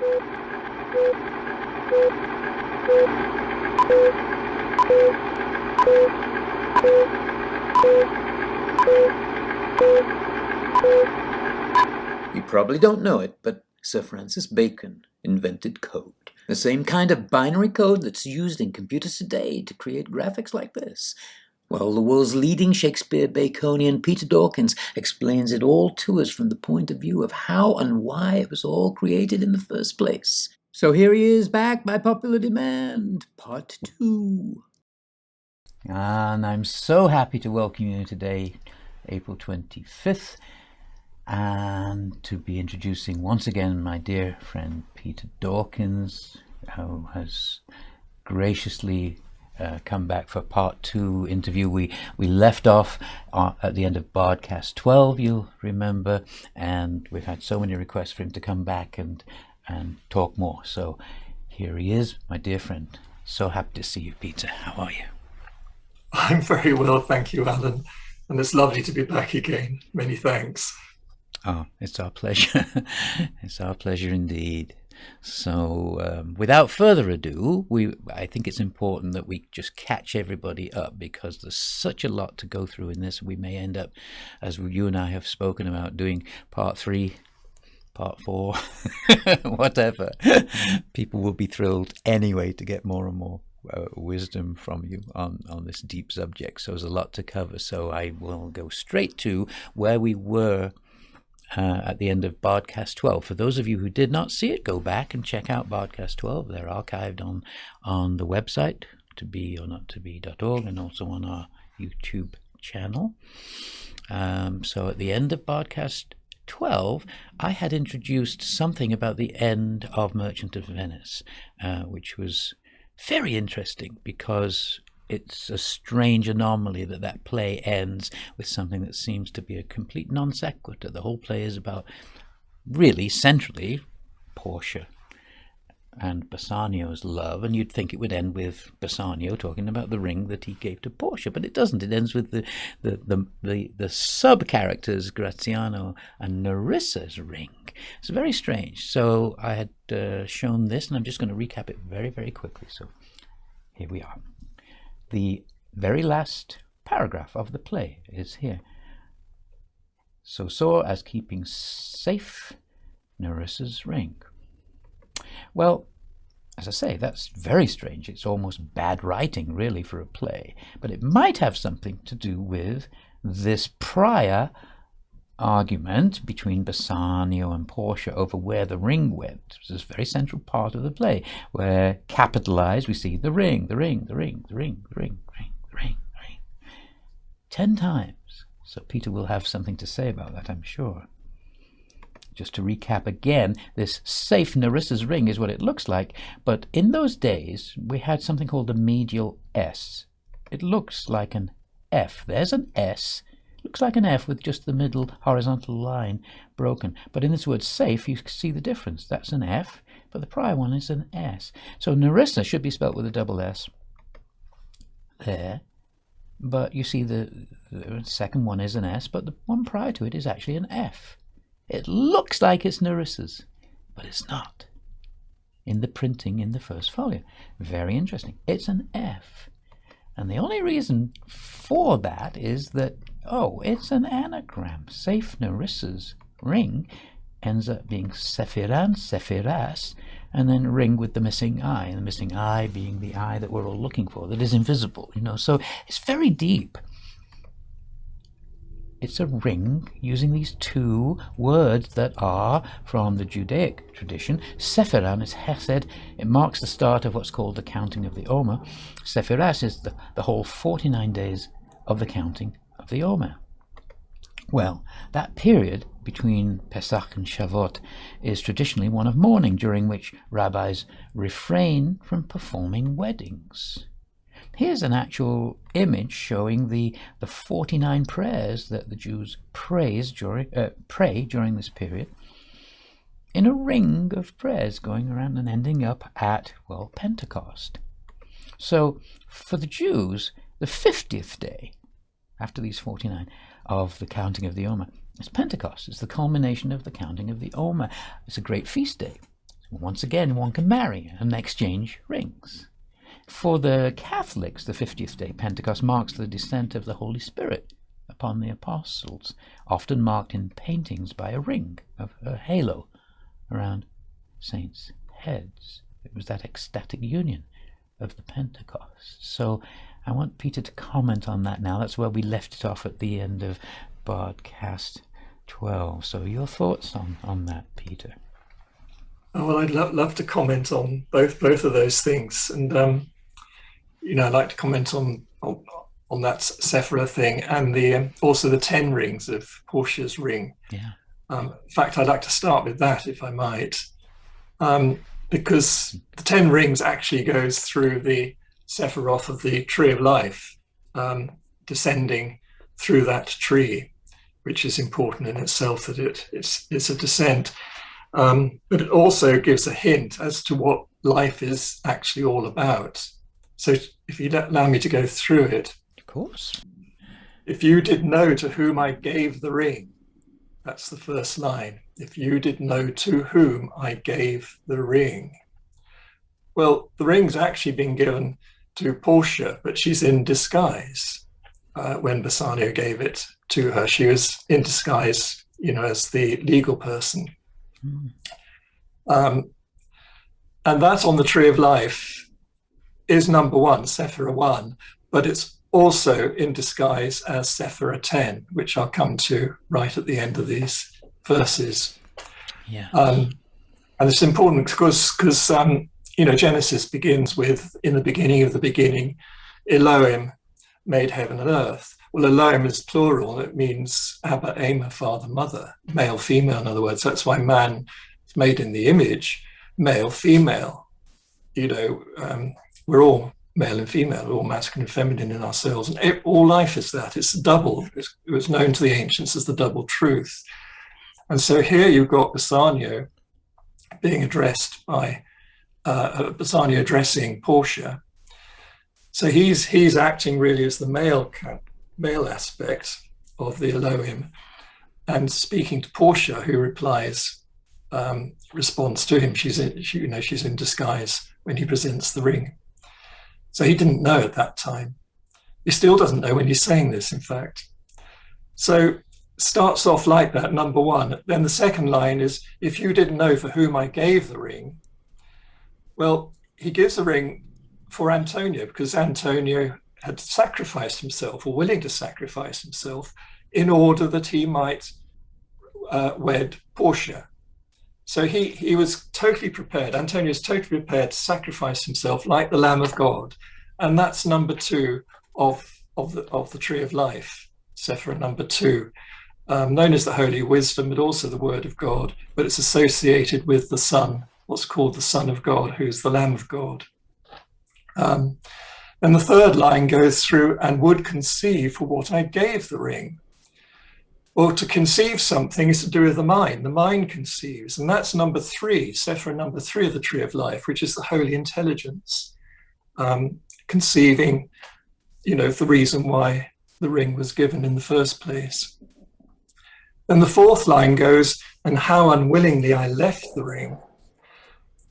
You probably don't know it, but Sir Francis Bacon invented code. The same kind of binary code that's used in computers today to create graphics like this. Well, the world's leading Shakespeare Baconian Peter Dawkins explains it all to us from the point of view of how and why it was all created in the first place. So here he is, back by popular demand, part 2. And I'm so happy to welcome you today, April 25th, and to be introducing once again my dear friend Peter Dawkins, who has graciously come back for part 2 interview. We left off at the end of Bardcast 12, you'll remember, and we've had so many requests for him to come back and talk more. So here he is, my dear friend. So happy to see you, Peter. How are you? I'm very well, thank you, Alan. And it's lovely to be back again. Many thanks. Oh, it's our pleasure. It's our pleasure indeed. So without further ado, I think it's important that we just catch everybody up, because there's such a lot to go through in this. We may end up, as you and I have spoken about, doing part 3, part 4, whatever. People will be thrilled anyway to get more and more wisdom from you on this deep subject. So there's a lot to cover. So I will go straight to where we were at the end of Bardcast 12. For those of you who did not see it, go back and check out Bardcast 12. They're archived on the website, tobeornotttobe.org, and also on our YouTube channel. So at the end of Bardcast 12, I had introduced something about the end of Merchant of Venice, which was very interesting, because it's a strange anomaly that play ends with something that seems to be a complete non sequitur. The whole play is about, really centrally, Portia and Bassanio's love, and you'd think it would end with Bassanio talking about the ring that he gave to Portia, but it doesn't. It ends with the sub characters Graziano and Nerissa's ring. It's very strange. So I had shown this, and I'm just going to recap it very, very quickly. So here we are. The very last paragraph of the play is here. So saw as keeping safe Nerissa's ring. Well, as I say, that's very strange. It's almost bad writing, really, for a play. But it might have something to do with this prior argument between Bassanio and Portia over where the ring went. It's this very central part of the play, where capitalized we see the ring, 10 times. So Peter will have something to say about that, I'm sure. Just to recap again, this safe Nerissa's ring is what it looks like, but in those days we had something called a medial S. It looks like an F. There's an S. Looks like an F with just the middle horizontal line broken. But in this word safe, you see the difference. That's an F, but the prior one is an S. So Nerissa should be spelt with a double S there. But you see the second one is an S, but the one prior to it is actually an F. It looks like it's Nerissa's, but it's not. In the printing in the first folio. Very interesting. It's an F. And the only reason for that is that, it's an anagram. Safe Nerissa's ring ends up being Sephiran, Sephiras, and then ring with the missing eye, and the missing eye being the eye that we're all looking for, that is invisible, So it's very deep. It's a ring using these two words that are from the Judaic tradition. Sephiran is Hesed. It marks the start of what's called the counting of the Omer. Sephiras is the whole 49 days of the counting of the Omer. Well, that period between Pesach and Shavuot is traditionally one of mourning, during which rabbis refrain from performing weddings. Here's an actual image showing the 49 prayers that the Jews pray during this period, in a ring of prayers going around and ending up at, Pentecost. So for the Jews, the 50th day after these 49 of the counting of the Omer is Pentecost. It's the culmination of the counting of the Omer. It's a great feast day. It's Once again, one can marry and exchange rings. For the Catholics, the 50th day Pentecost marks the descent of the Holy Spirit upon the apostles, often marked in paintings by a ring of a halo around saints' heads. It was that ecstatic union of the Pentecost. So I want Peter to comment on that now. That's where we left it off at the end of Bardcast 12. So your thoughts on that, Peter? Oh, well, I'd love to comment on both of those things. And, I'd like to comment on that Sephira thing and also the 10 rings of Portia's ring. Yeah. In fact, I'd like to start with that, if I might, because the 10 rings actually goes through the Sephiroth of the Tree of Life, descending through that tree, which is important in itself, that it's a descent. But it also gives a hint as to what life is actually all about. So if you allow me to go through it. Of course. If you did know to whom I gave the ring, that's the first line. If you did know to whom I gave the ring. Well, the ring's actually been given to Portia, but she's in disguise. When Bassanio gave it to her, she was in disguise, as the legal person. And that on the Tree of Life is number 1, Sephira 1, but it's also in disguise as Sephira 10, which I'll come to right at the end of these verses. Yeah. And it's important because Genesis begins with, in the beginning of the beginning, Elohim made heaven and earth. Well, Elohim is plural. It means Abba, Ama, father, mother, male, female, in other words. That's why man is made in the image, male, female. We're all male and female, we're all masculine and feminine in ourselves. And all life is that. It's double. It was known to the ancients as the double truth. And so here you've got Bassanio being addressed by, Bassanio addressing Portia. So he's acting really as the male aspect of the Elohim, and speaking to Portia, who responds to him. She's in disguise when he presents the ring. So he didn't know at that time. He still doesn't know when he's saying this, in fact. So starts off like that, number 1. Then the second line is, if you didn't know for whom I gave the ring. Well, he gives the ring for Antonio, because Antonio had sacrificed himself, or willing to sacrifice himself, in order that he might wed Portia. So he was totally prepared. Antonio is totally prepared to sacrifice himself like the Lamb of God. And that's number 2 of the Tree of Life, Sephira number 2, known as the Holy Wisdom, but also the Word of God. But it's associated with the Son, what's called the Son of God, who's the Lamb of God. And the third line goes through, and would conceive for what I gave the ring. Well, to conceive something is to do with the mind. The mind conceives, and that's number 3, Sephira number 3 of the Tree of Life, which is the holy intelligence, conceiving, the reason why the ring was given in the first place. Then the fourth line goes, and how unwillingly I left the ring.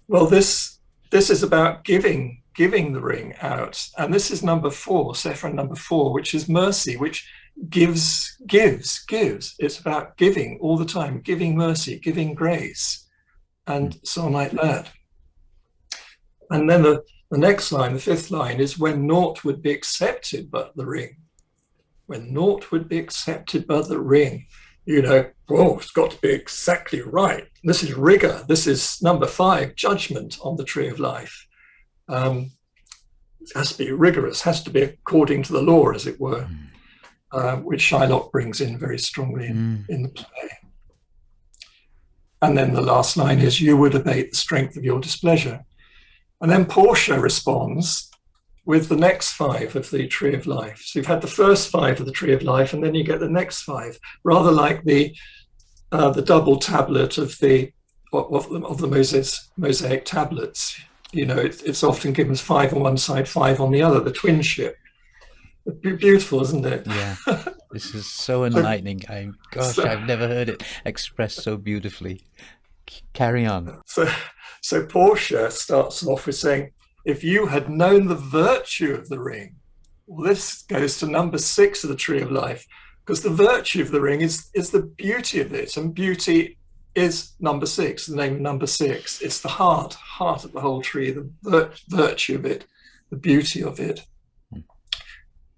Well, this is about giving the ring out, and this is number 4, Sephira number 4, which is mercy, which gives. It's about giving all the time, giving mercy, giving grace, and so on like that. And then the next line, the 5th line, is when naught would be accepted but the ring. When naught would be accepted but the ring. It's got to be exactly right. This is rigor. This is number 5, judgment on the Tree of Life. It has to be rigorous, has to be according to the law, as it were. Which Shylock brings in very strongly in the play. And then the last line is, you would abate the strength of your displeasure. And then Portia responds with the next 5 of the Tree of Life. So you've had the first 5 of the Tree of Life, and then you get the next 5, rather like the double tablet of the Mosaic tablets. It's often given as 5 on one side, 5 on the other, the twin ship. Beautiful, isn't it? Yeah, this is so enlightening. I've never heard it expressed so beautifully. Carry on. So Portia starts off with saying, if you had known the virtue of the ring. Well, this goes to number 6 of the Tree of Life, because the virtue of the ring is the beauty of it, and beauty is number 6, the name of number 6. It's the heart of the whole tree, the virtue of it, the beauty of it.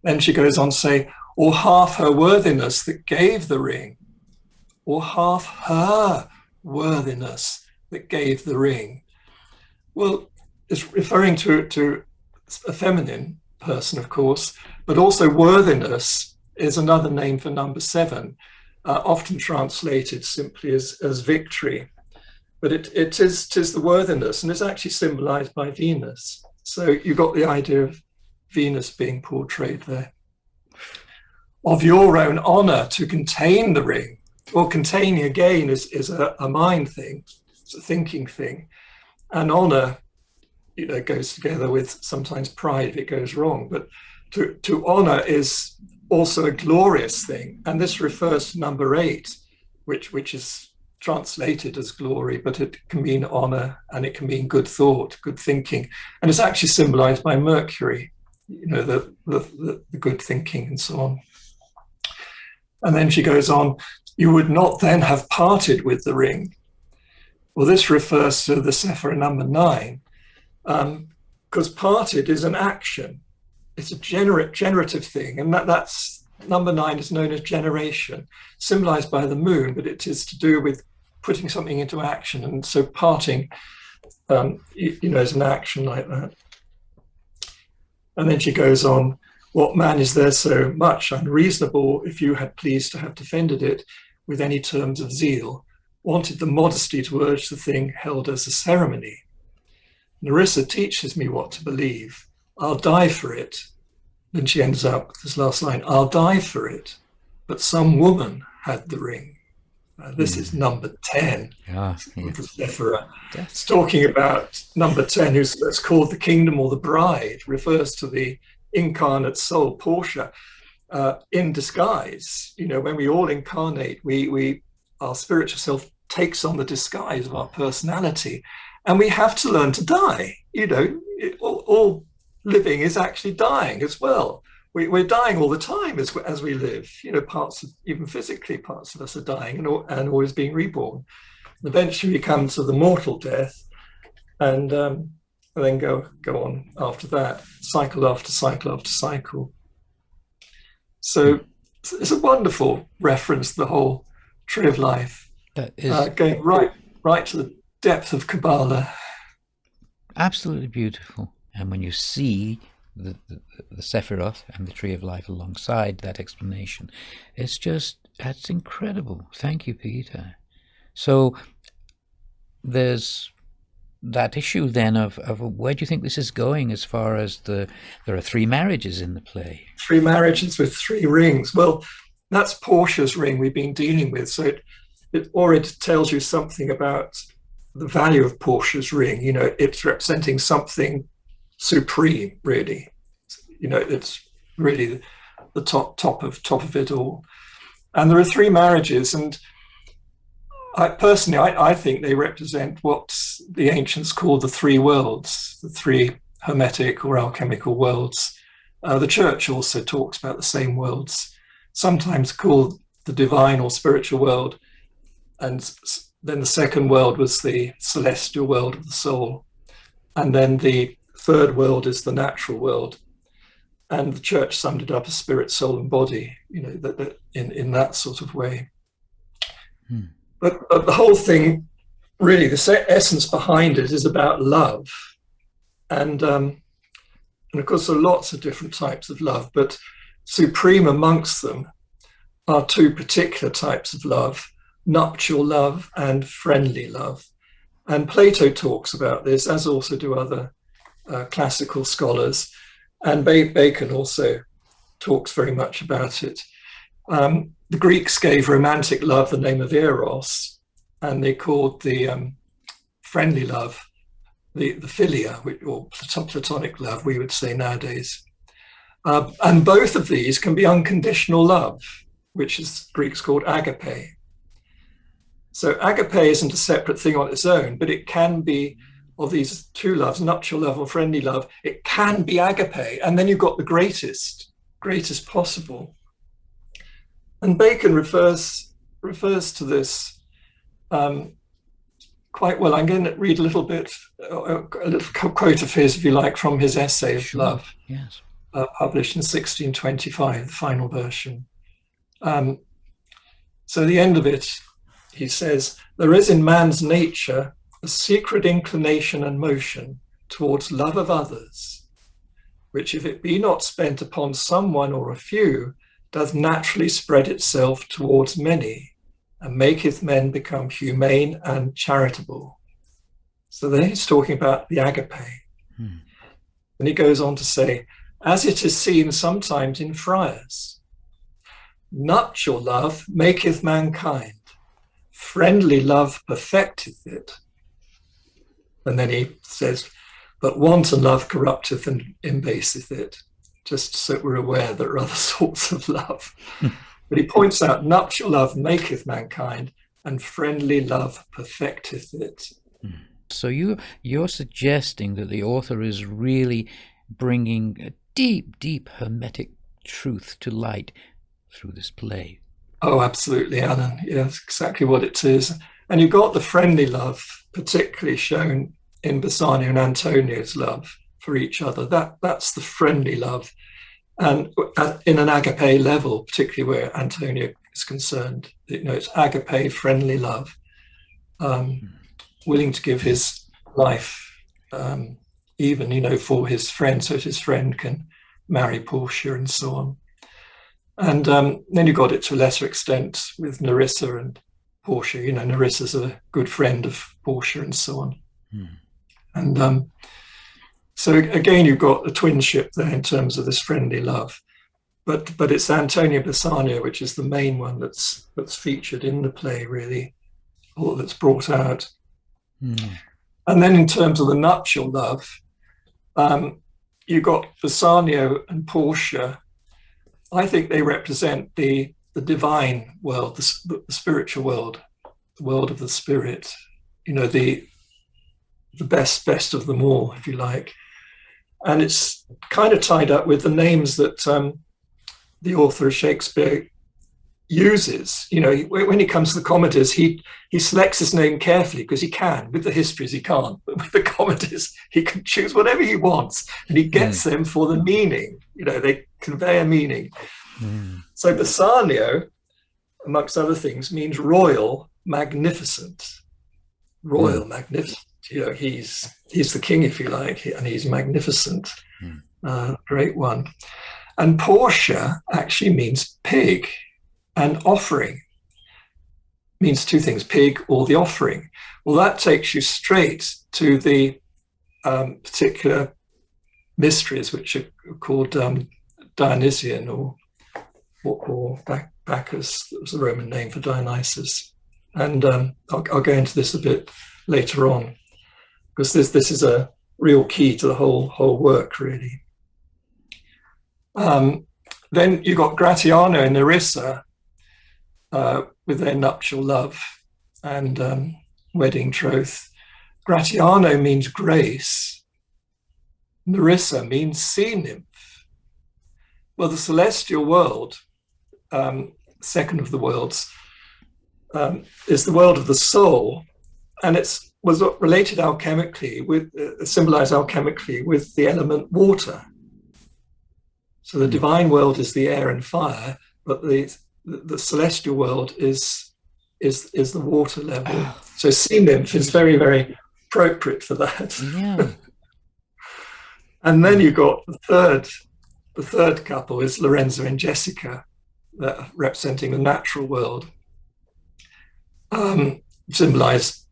Then she goes on to say, or half her worthiness that gave the ring, or half her worthiness that gave the ring. Well, it's referring to a feminine person, of course, but also worthiness is another name for number 7, often translated simply as victory. But it is the worthiness, and it's actually symbolized by Venus. So you got the idea of Venus being portrayed there. Of your own honor to contain the ring. Well, containing again is a mind thing, it's a thinking thing. And honor, goes together with sometimes pride if it goes wrong. But to honor is also a glorious thing. And this refers to number 8, which is translated as glory, but it can mean honor, and it can mean good thought, good thinking. And it's actually symbolized by Mercury, the good thinking and so on. And then she goes on, you would not then have parted with the ring. Well, this refers to the Sephira number 9, because parted is an action. It's a generative thing, and that's number 9 is known as generation, symbolized by the moon, but it is to do with putting something into action. And so parting, is an action like that. And then she goes on, what man is there so much unreasonable if you had pleased to have defended it with any terms of zeal, wanted the modesty to urge the thing held as a ceremony. Nerissa teaches me what to believe. I'll die for it. Then she ends up with this last line, I'll die for it, but some woman had the ring. This is number 10. Yeah, the Sephira. It's talking about number 10, that's called the kingdom or the bride, refers to the incarnate soul, Portia, in disguise. When we all incarnate, our spiritual self takes on the disguise of our personality, and we have to learn to die. All living is actually dying as well. We're dying all the time as we live. Even physically, parts of us are dying and always being reborn. And eventually we come to the mortal death, and then go on after that, cycle after cycle after cycle. So it's a wonderful reference, the whole Tree of Life. That is going right to the depth of Kabbalah. Absolutely beautiful. And when you see the Sephiroth and the Tree of Life alongside that explanation, that's incredible. Thank you, Peter. So there's that issue then of where do you think this is going, as far as there are 3 marriages in the play? 3 marriages with 3 rings. Well, that's Portia's ring we've been dealing with. So it already tells you something about the value of Portia's ring. It's representing something supreme, really. It's really the top of it all. And there are 3 marriages, and I think they represent what the ancients called the 3 worlds, the 3 hermetic or alchemical worlds. The church also talks about the same worlds, sometimes called the divine or spiritual world, and then the second world was the celestial world of the soul, and then the third world is the natural world. And the church summed it up as spirit, soul, and body, in that sort of way. But the whole thing, really, the essence behind it is about love. And of course, there are lots of different types of love, but supreme amongst them are 2 particular types of love, nuptial love and friendly love. And Plato talks about this, as also do other classical scholars. And Bacon also talks very much about it. The Greeks gave romantic love the name of eros, and they called the friendly love the philia, or platonic love, we would say nowadays. And both of these can be unconditional love, which is Greeks called agape. So agape isn't a separate thing on its own, but it can be, of these two loves, nuptial love or friendly love, it can be agape. And then you've got the greatest possible. And Bacon refers to this quite well. I'm going to read a little quote of his, if you like, from his essay of Love, yes. Published in 1625, the final version. So the end of it, he says, there is in man's nature a secret inclination and motion towards love of others, which if it be not spent upon someone or a few, doth naturally spread itself towards many, and maketh men become humane and charitable. So then he's talking about the agape. And he goes on to say, as it is seen sometimes in friars, nuptial love maketh mankind, friendly love perfecteth it. And then he says, but wanton love corrupteth and embaseth it, just so we're aware there are other sorts of love. But he points out nuptial love maketh mankind, and friendly love perfecteth it. So you're suggesting that the author is really bringing a deep, deep hermetic truth to light through this play. Oh, absolutely, Alan. Yes, exactly what it is. And you've got the friendly love particularly shown in Bassanio and Antonio's love for each other. That's the friendly love. And in an agape level, particularly where Antonio is concerned, it's agape friendly love, willing to give his life even, for his friend, so that his friend can marry Portia and so on. And then you got it to a lesser extent with Nerissa and Portia. Nerissa's a good friend of Portia and so on. And so again, you've got a twinship there in terms of this friendly love. But it's Antonio Bassanio, which is the main one that's featured in the play, really, or that's brought out. And then in terms of the nuptial love, you've got Bassanio and Portia. I think they represent the divine world, the spiritual world, the world of the spirit, the best of them all, if you like. And it's kind of tied up with the names that the author of Shakespeare uses. When he comes to the comedies, he selects his name carefully because he can. With the histories, he can't. But with the comedies, he can choose whatever he wants, and he gets them for the meaning. They convey a meaning. So Bassanio, amongst other things, means royal, magnificent. Royal, magnificent. He's the king, if you like, and he's magnificent. Great one. And Portia actually means pig, and offering means two things, pig or the offering. Well, that takes you straight to the particular mysteries, which are called Dionysian or Bacchus. That was the Roman name for Dionysus. And I'll go into this a bit later on, because this is a real key to the whole work, really. Then you got Gratiano and Nerissa with their nuptial love and wedding troth. Gratiano means grace. Nerissa means sea nymph. Well, the celestial world, second of the worlds, is the world of the soul, and was related alchemically symbolized alchemically with the element water. So the divine world is the air and fire, but the celestial world is the water level. So sea nymph is very, very appropriate for that. Yeah. And then you got the third couple is Lorenzo and Jessica, representing the natural world, symbolized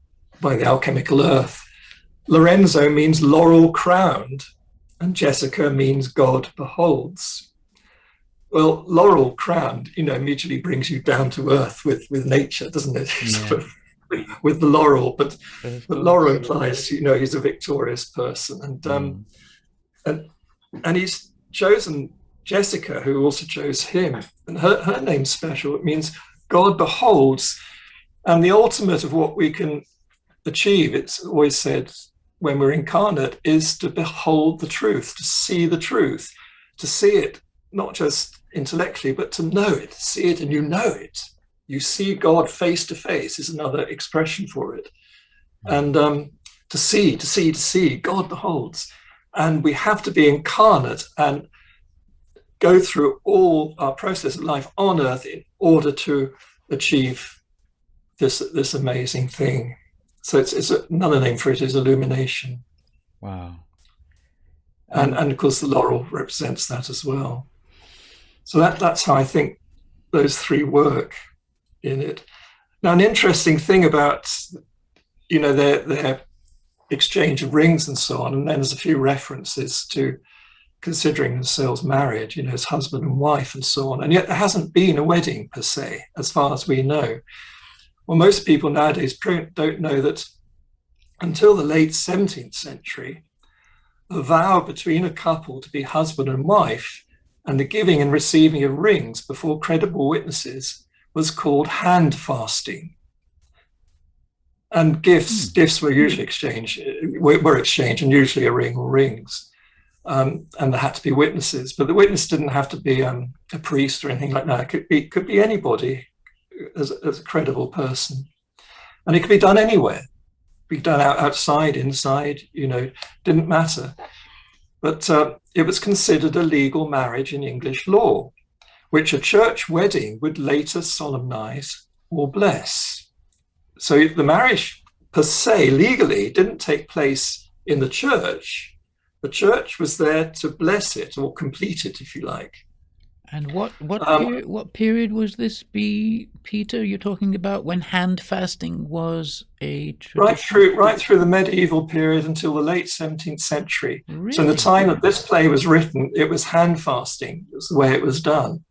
by the alchemical earth. Lorenzo means laurel crowned, and Jessica means God beholds. Well, laurel crowned, immediately brings you down to earth with nature, doesn't it? Yeah. Sort of, with the laurel, but laurel implies, he's a victorious person, and he's chosen Jessica, who also chose him, and her name's special. It means God beholds, And the ultimate of what we can achieve, it's always said when we're incarnate, is to behold the truth, to see the truth, to see it, not just intellectually, but to know it, see it and you know it. You see God face to face is another expression for it. And to see, God beholds. And we have to be incarnate and go through all our process of life on earth in order to achieve this amazing thing. So it's another name for it is illumination. Wow. And of course the laurel represents that as well. So that's how I think those three work in it. Now, an interesting thing about, their exchange of rings and so on, and then there's a few references to considering themselves married, as husband and wife and so on. And yet there hasn't been a wedding per se, as far as we know. Well, most people nowadays don't know that until the late 17th century, a vow between a couple to be husband and wife and the giving and receiving of rings before credible witnesses was called handfasting. And gifts were usually exchanged, and usually a ring or rings. And there had to be witnesses, but the witness didn't have to be a priest or anything like that. It could be anybody as a credible person. And it could be done anywhere. Be done outside, inside, didn't matter. But it was considered a legal marriage in English law, which a church wedding would later solemnize or bless. So the marriage per se, legally, didn't take place in the church. The church was there to bless it or complete it, if you like. And what period was this, Peter? You're talking about when hand fasting was a tradition? Right through the medieval period until the late 17th century. Really? So in the time that this play was written, it was hand fasting. It was the way it was done.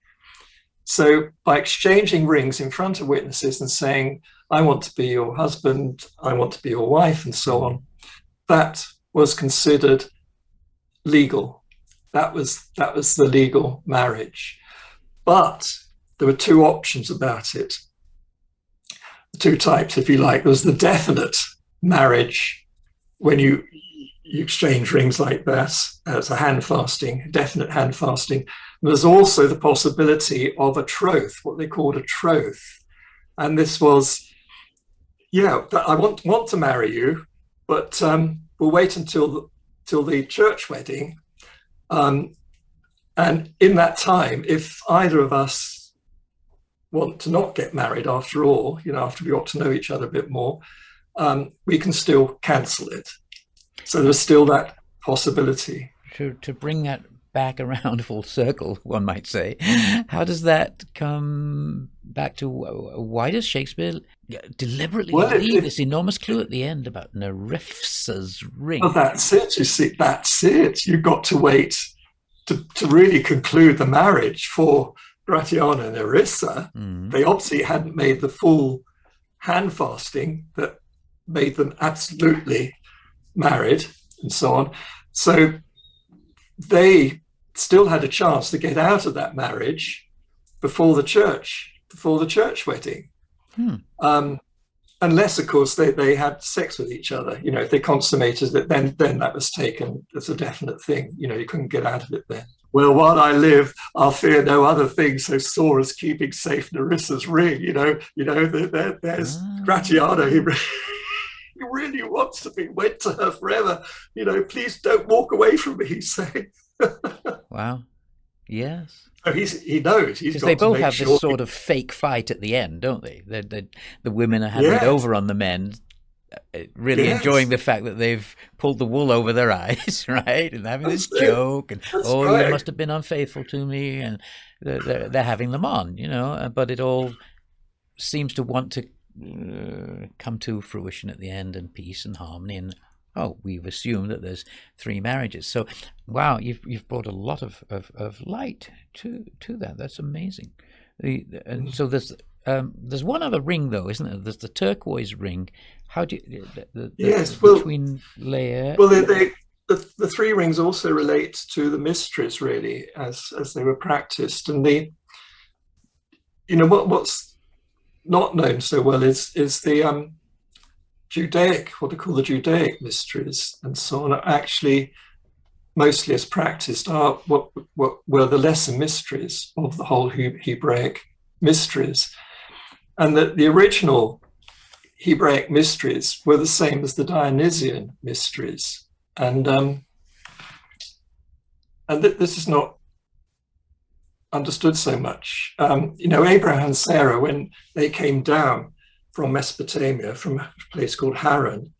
So by exchanging rings in front of witnesses and saying, I want to be your husband, I want to be your wife, and so on, that was considered legal. That was the legal marriage. But there were two options about it. Two types, if you like. There was the definite marriage, when you exchange rings like that as a hand fasting, definite hand fasting. There's also the possibility of a troth, what they called a troth. And this was, I want to marry you, but we'll wait until the church wedding. And in that time, if either of us want to not get married after all, after we got to know each other a bit more, we can still cancel it. So there's still that possibility. To bring that back around full circle, one might say, how does that come back to why does Shakespeare deliberately leave this enormous clue at the end about Nerissa's ring? Well, that's it. You see, that's it. You've got to wait to really conclude the marriage for Gratiano and Nerissa. They obviously hadn't made the full hand fasting that made them absolutely married and so on. So they still had a chance to get out of that marriage before the church wedding. Unless, of course, they had sex with each other. If they consummated it, then that was taken as a definite thing. You couldn't get out of it then. Well, while I live, I'll fear no other thing so sore as keeping safe Nerissa's ring. There's Gratiano. He really wants to be wed to her forever. Please don't walk away from me, he's saying. Wow. Yes. So he knows. Because they both have this sort of fake fight at the end, don't they? The women are having it over on the men, really enjoying the fact that they've pulled the wool over their eyes, right? And having this joke, and you must have been unfaithful to me, and they're having them on, But it all seems to want to come to fruition at the end, and peace and harmony, and we've assumed that there's three marriages. So, wow, you've brought a lot of light to that. That's amazing. And so there's one other ring, though, isn't there? There's the turquoise ring. How do you between layer? Well, the three rings also relate to the mysteries, really, as they were practiced, and what's not known so well is the Judaic, what they call the Judaic mysteries, and so on, are actually mostly as practiced are what were the lesser mysteries of the whole Hebraic mysteries, and that the original Hebraic mysteries were the same as the Dionysian mysteries, and this is not understood so much. Abraham and Sarah, when they came down from Mesopotamia, from a place called Haran,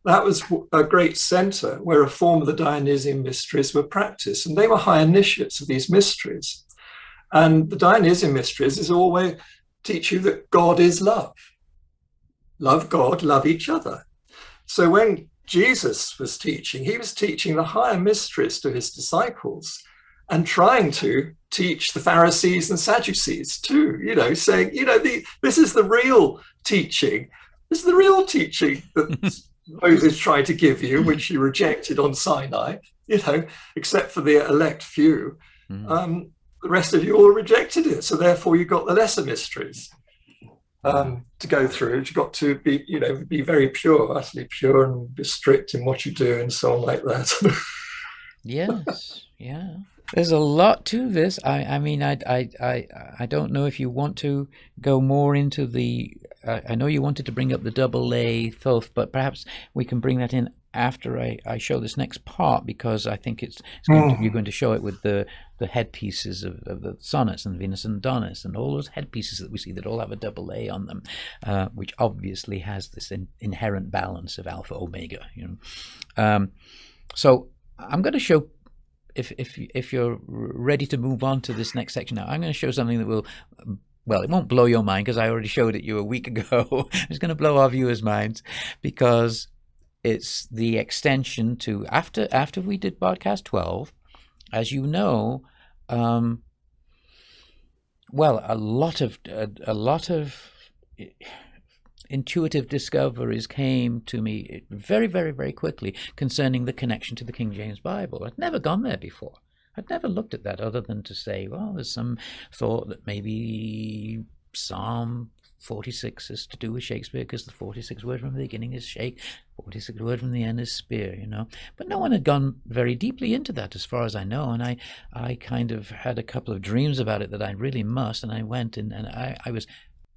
that was a great center where a form of the Dionysian mysteries were practiced, and they were high initiates of these mysteries. And the Dionysian mysteries is always teach you that God is love. Love God, love each other. So when Jesus was teaching, he was teaching the higher mysteries to his disciples and trying to teach the Pharisees and Sadducees too, saying, this is the real teaching. This is the real teaching that Moses tried to give you, which you rejected on Sinai, except for the elect few. The rest of you all rejected it. So therefore you got the lesser mysteries to go through. You've got to be very pure, utterly pure, and be strict in what you do and so on like that. Yes, yeah. There's a lot to this. I mean, I don't know if you want to go more into the. I know you wanted to bring up the double A Thoth, but perhaps we can bring that in after I show this next part, because I think you're going to show it with the headpieces of the sonnets and Venus and Adonis and all those headpieces that we see that all have a double A on them, which obviously has this inherent balance of alpha omega. So I'm going to show. If you're ready to move on to this next section now, I'm going to show something that will, well, it won't blow your mind because I already showed it you a week ago. It's going to blow our viewers' minds because it's the extension to after we did Bardcast 12, as you know. Well, a lot of intuitive discoveries came to me very, very, very quickly concerning the connection to the King James Bible. I'd never gone there before. I'd never looked at that other than to say, well, there's some thought that maybe Psalm 46 is to do with Shakespeare because the 46th word from the beginning is shake, 46th word from the end is spear, But no one had gone very deeply into that as far as I know, and I kind of had a couple of dreams about it that I really must, and I went and I was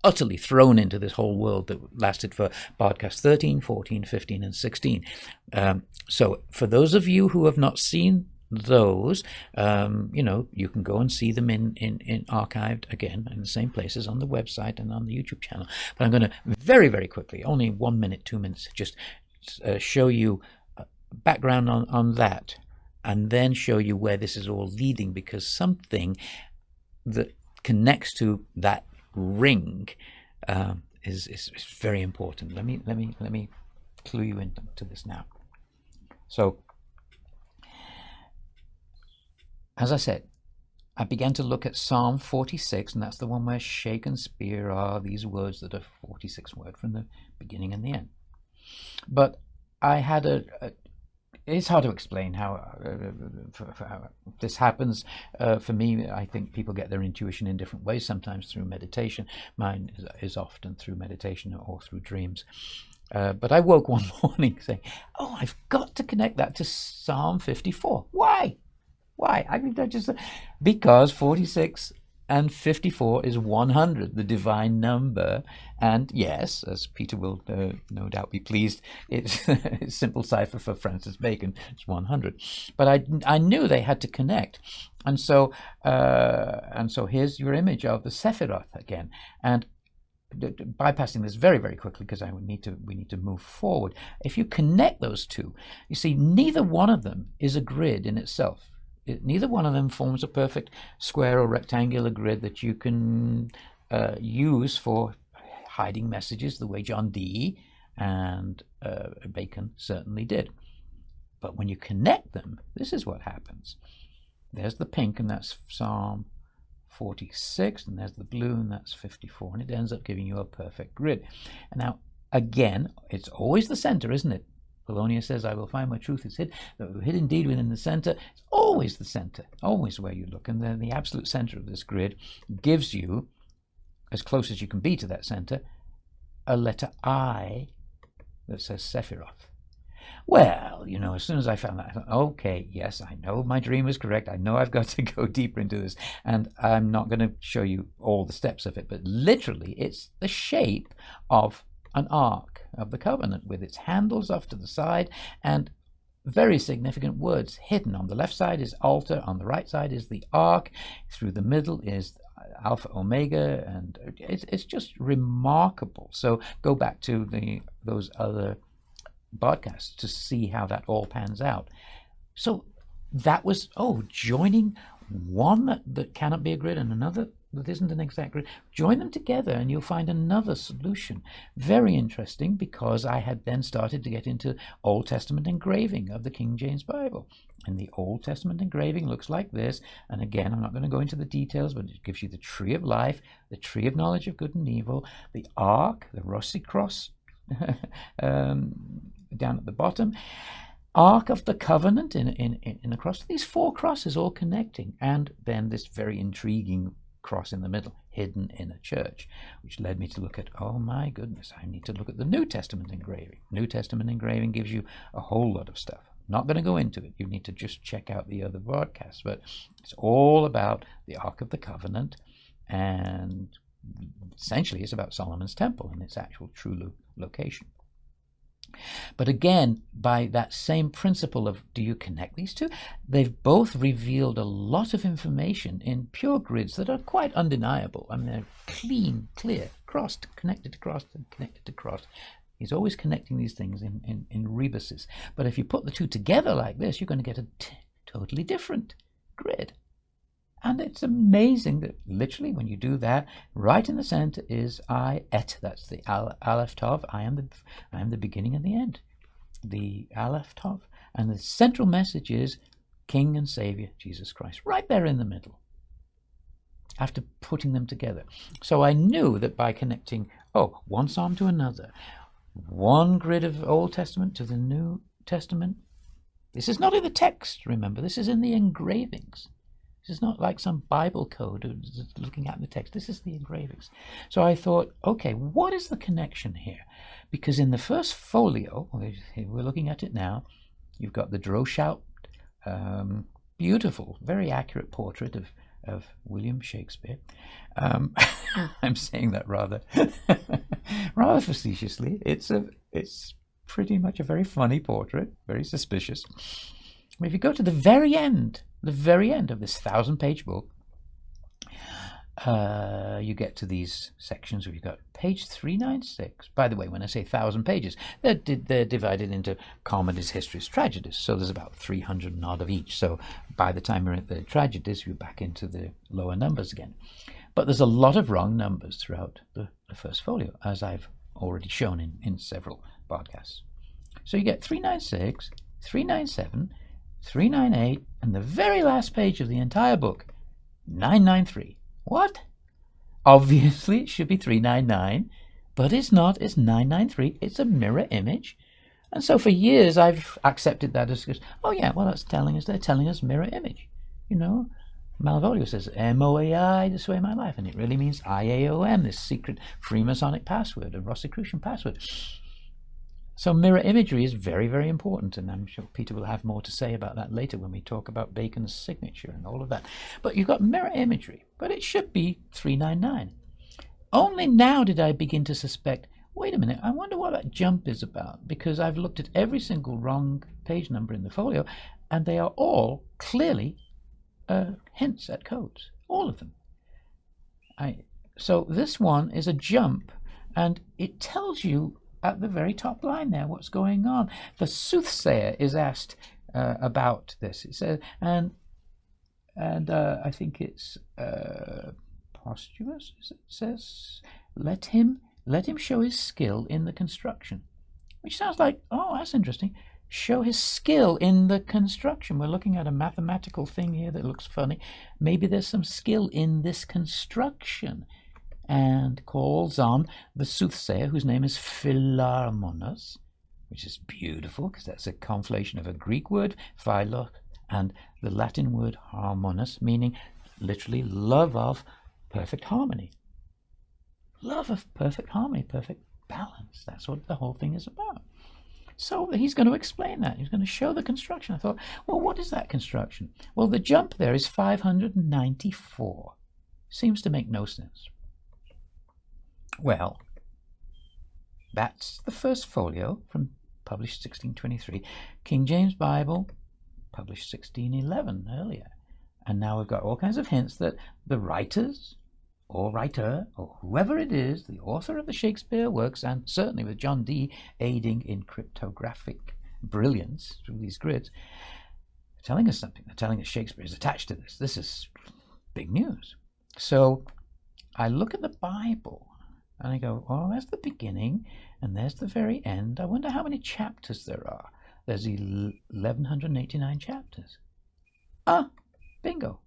utterly thrown into this whole world that lasted for Bardcast 13, 14, 15, and 16. So for those of you who have not seen those, you can go and see them in archived again in the same places on the website and on the YouTube channel. But I'm going to very, very quickly, only 1 minute, 2 minutes, just show you background on that, and then show you where this is all leading, because something that connects to that ring is very important. Let me clue you into this now. So, as I said, I began to look at Psalm 46, and that's the one where shake and spear are these words that are 46 words from the beginning and the end. But I had it's hard to explain how this happens. For me, I think people get their intuition in different ways, sometimes through meditation. Mine is often through meditation or through dreams. But I woke one morning saying, oh, I've got to connect that to Psalm 54. Why? I mean, because 46 and 54 is 100, the divine number. And yes, as Peter will no doubt be pleased, it's simple cipher for Francis Bacon. It's 100. But I knew they had to connect. And so here's your image of the Sephiroth again. And bypassing this very, very quickly because we need to move forward. If you connect those two, you see neither one of them is a grid in itself. Neither one of them forms a perfect square or rectangular grid that you can use for hiding messages the way John Dee and Bacon certainly did. But when you connect them, this is what happens. There's the pink, and that's Psalm 46, and there's the blue, and that's 54, and it ends up giving you a perfect grid. And now, again, it's always the center, isn't it? Polonius says, I will find where truth is hid. Hid indeed within the center. It's always the center, always where you look. And then the absolute center of this grid gives you as close as you can be to that center, a letter I that says Sephiroth. Well, as soon as I found that, I thought, okay, yes, I know my dream was correct. I know I've got to go deeper into this. And I'm not going to show you all the steps of it, but literally it's the shape of an Ark of the Covenant with its handles off to the side and very significant words hidden. On the left side is altar, on the right side is the Ark, through the middle is Alpha Omega, and it's just remarkable. So go back to those other Bardcasts to see how that all pans out. So that was joining one that cannot be a grid and another that isn't an exact grid. Join them together and you'll find another solution. Very interesting, because I had then started to get into Old Testament engraving of the King James Bible. And the Old Testament engraving looks like this. And again, I'm not going to go into the details, but it gives you the tree of life, the tree of knowledge of good and evil, the ark, the Rossi cross down at the bottom, Ark of the Covenant in a cross. These four crosses all connecting, and then this very intriguing cross in the middle, hidden in a church, which led me to look at, oh my goodness, I need to look at the New Testament engraving. New Testament engraving gives you a whole lot of stuff. Not going to go into it. You need to just check out the other broadcasts, but it's all about the Ark of the Covenant, and essentially it's about Solomon's temple and its actual true location. But again, by that same principle of, do you connect these two? They've both revealed a lot of information in pure grids that are quite undeniable. I mean, they're clean, clear, crossed, connected to crossed, and connected to crossed. He's always connecting these things in rebuses. But if you put the two together like this, you're going to get a totally different grid. And it's amazing that literally when you do that, right in the center is I et. That's the Aleph Tov. I am the beginning and the end. The Aleph Tov. And the central message is King and Savior, Jesus Christ, right there in the middle, after putting them together. So I knew that by connecting, one psalm to another, one grid of Old Testament to the New Testament. This is not in the text, remember. This is in the engravings. This is not like some Bible code looking at the text. This is the engravings. So I thought, okay, what is the connection here? Because in the first folio, we're looking at it now, you've got the Droeshout, beautiful, very accurate portrait of William Shakespeare. I'm saying that rather facetiously. It's pretty much a very funny portrait, very suspicious. But if you go to the very end of this 1,000-page book, you get to these sections where you've got page 396. By the way, when I say 1,000 pages, they're divided into comedies, histories, tragedies. So there's about 300 and odd of each. So by the time we're at the tragedies, you're back into the lower numbers again. But there's a lot of wrong numbers throughout the first folio, as I've already shown in several podcasts. So you get 396, 397, 398, and the very last page of the entire book, 993. What? Obviously, it should be 399, but it's not. It's 993. It's a mirror image. And so for years, I've accepted that as, they're telling us mirror image. Malvolio says, MOAI, this way my life, and it really means IAOM, this secret Freemasonic password, a Rosicrucian password. So mirror imagery is very, very important, and I'm sure Peter will have more to say about that later when we talk about Bacon's signature and all of that. But you've got mirror imagery, but it should be 399. Only now did I begin to suspect, wait a minute, I wonder what that jump is about, because I've looked at every single wrong page number in the folio, and they are all clearly hints at codes, all of them. So this one is a jump, and it tells you at the very top line there what's going on. The soothsayer is asked about this. It says, and I think it's posthumous. It says, let him show his skill in the construction, which sounds like, that's interesting. Show his skill in the construction. We're looking at a mathematical thing here that looks funny. Maybe there's some skill in this construction. And calls on the soothsayer, whose name is Philarmonos, which is beautiful because that's a conflation of a Greek word, philo, and the Latin word harmonos, meaning literally love of perfect harmony. love of perfect harmony, perfect balance. That's what the whole thing is about. So he's going to explain that. He's going to show the construction. I thought, well, what is that construction? Well, the jump there is 594. Seems to make no sense. Well, that's the first folio, published 1623. King James Bible, published 1611 earlier. And now we've got all kinds of hints that the writers, or writer, or whoever it is, the author of the Shakespeare works, and certainly with John Dee aiding in cryptographic brilliance through these grids, telling us something. They're telling us Shakespeare is attached to this. This is big news. So I look at the Bible and I go, oh, there's the beginning and there's the very end. I wonder how many chapters there are. There's 1189 chapters. Ah, bingo.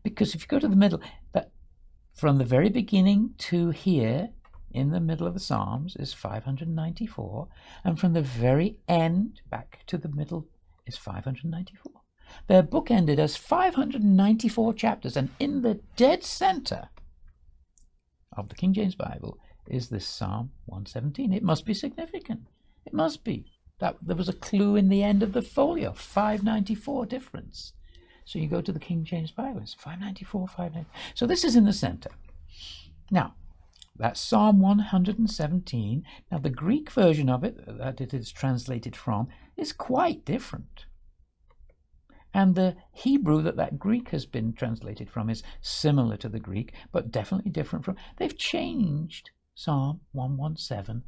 Because if you go to the middle, that from the very beginning to here, in the middle of the Psalms, is 594, and from the very end back to the middle is 594. They're bookended as 594 chapters, and in the dead center of the King James Bible is this Psalm 117. It must be significant. It must be. That there was a clue in the end of the folio, 594 difference. So you go to the King James Bible, it's 594, 594. So this is in the center. Now, that's Psalm 117. Now, the Greek version of it, that it is translated from, is quite different. And the Hebrew that Greek has been translated from is similar to the Greek, but definitely different from. They've changed Psalm 117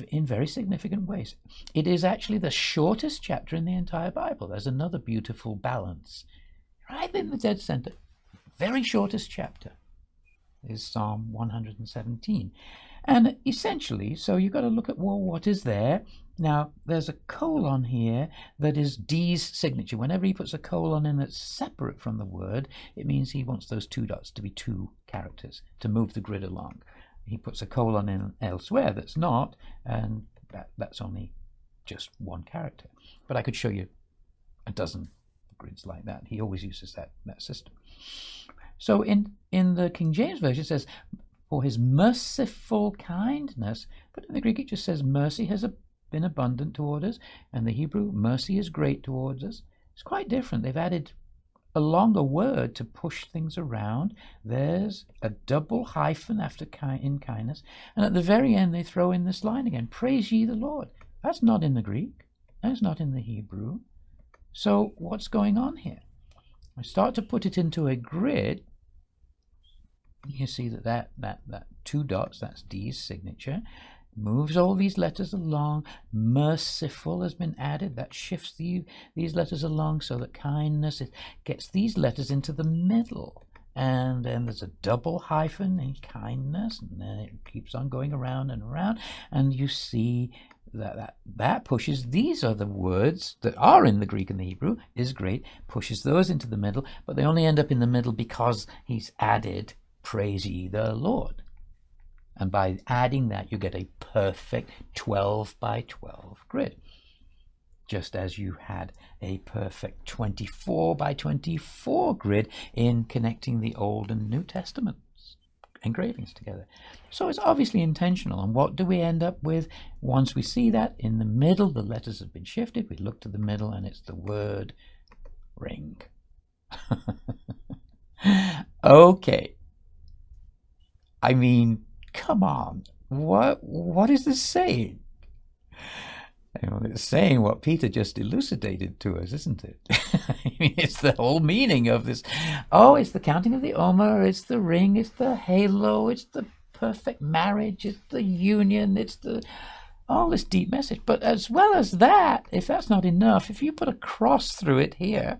in very significant ways. It is actually the shortest chapter in the entire Bible. There's another beautiful balance. Right in the dead center, very shortest chapter is Psalm 117. And essentially, so you've got to look at, well, what is there? Now, there's a colon here that is Dee's signature. Whenever he puts a colon in that's separate from the word, it means he wants those two dots to be two characters to move the grid along. He puts a colon in elsewhere that's not, and that's only just one character. But I could show you a dozen grids like that. He always uses that system. So in the King James Version, it says, for his merciful kindness, but in the Greek it just says, mercy has been abundant toward us, and the Hebrew, mercy is great towards us. It's quite different. They've added a longer word to push things around. There's a double hyphen after in kindness, and at the very end they throw in this line again, praise ye the Lord. That's not in the Greek. That's not in the Hebrew. So what's going on here? I start to put it into a grid. You see that two dots, that's Dee's signature, moves all these letters along. Merciful has been added. That shifts these letters along so that kindness, it gets these letters into the middle. And then there's a double hyphen in kindness, and then it keeps on going around and around. And you see that pushes, these are the words that are in the Greek and the Hebrew, is great, pushes those into the middle, but they only end up in the middle because he's added praise ye the Lord. And by adding that, you get a perfect 12 by 12 grid, just as you had a perfect 24 by 24 grid in connecting the Old and New Testaments engravings together. So it's obviously intentional. And what do we end up with once we see that? In the middle, the letters have been shifted. We look to the middle, and it's the word ring. Okay. I mean, come on. What is this saying? Well, it's saying what Peter just elucidated to us, isn't it? I mean, it's the whole meaning of this. Oh, it's the counting of the Omer, it's the ring, it's the halo, it's the perfect marriage, it's the union, it's all this deep message. But as well as that, if that's not enough, if you put a cross through it here,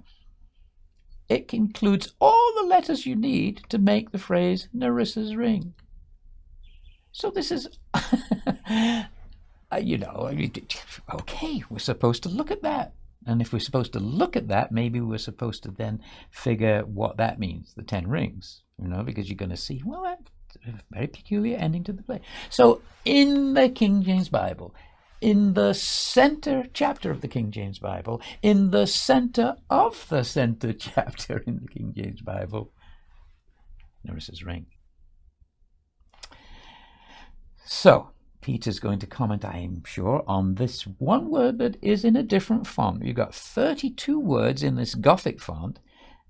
it includes all the letters you need to make the phrase Nerissa's ring. So this is, okay, we're supposed to look at that. And if we're supposed to look at that, maybe we're supposed to then figure what that means, the 10 rings, because you're going to see, well, that's a very peculiar ending to the play. So in the King James Bible, in the center chapter of the King James Bible, in the center of the center chapter in the King James Bible, Nerissa's ring. So, Peter's going to comment, I am sure, on this one word that is in a different font. You've got 32 words in this Gothic font,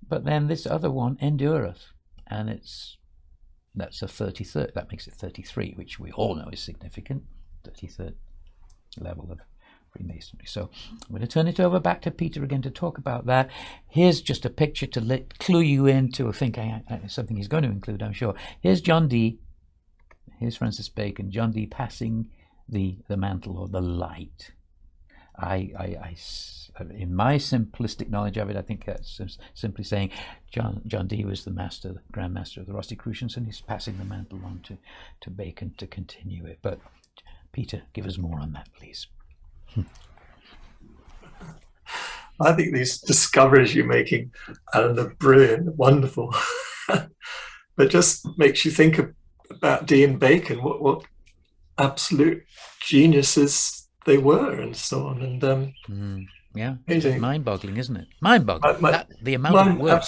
but then this other one, endureth, and that's a 33rd. That makes it 33, which we all know is significant. 33rd level of Freemasonry. So I'm going to turn it over back to Peter again to talk about that. Here's just a picture to clue you into, I think, something he's going to include, I'm sure. Here's John Dee. Here's Francis Bacon. John Dee passing the mantle or the light. In my simplistic knowledge of it, I think that's simply saying John Dee was the Grand Master of the Rosicrucians, and he's passing the mantle on to Bacon to continue it. But Peter, give us more on that, please. I think these discoveries you're making, Alan, are brilliant, wonderful. But just makes you think about Dee and Bacon, what absolute geniuses they were, and so on. And yeah, it's mind-boggling, isn't it? Mind-boggling. The amount of work.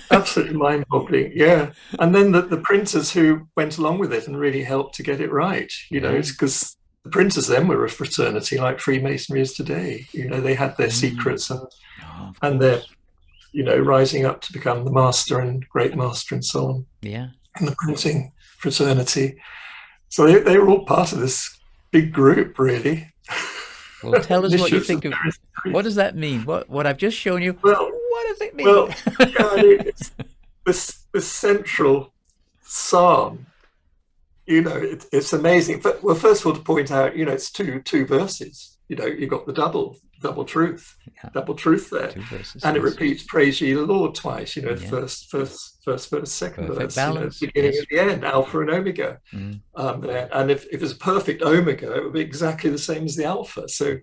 Absolutely mind-boggling. Yeah, and then the printers who went along with it and really helped to get it right. You know, it's because the printers then were a fraternity like Freemasonry is today. You know, they had their secrets and their, you know, rising up to become the master and great master and so on. Yeah. In the printing fraternity. So they were all part of this big group, really. Well, tell us what you think of. What does that mean? What I've just shown you. Well, what does it mean? Well, it's this central psalm. You know, it's amazing. But, well, first of all, to point out, you know, it's two verses. You know, you've got the double truth there, and it repeats "Praise ye the Lord" twice. You know, first verse, second Perfect verse, balance. You know, beginning and the end, Alpha and Omega. And if it's a perfect Omega, it would be exactly the same as the Alpha. So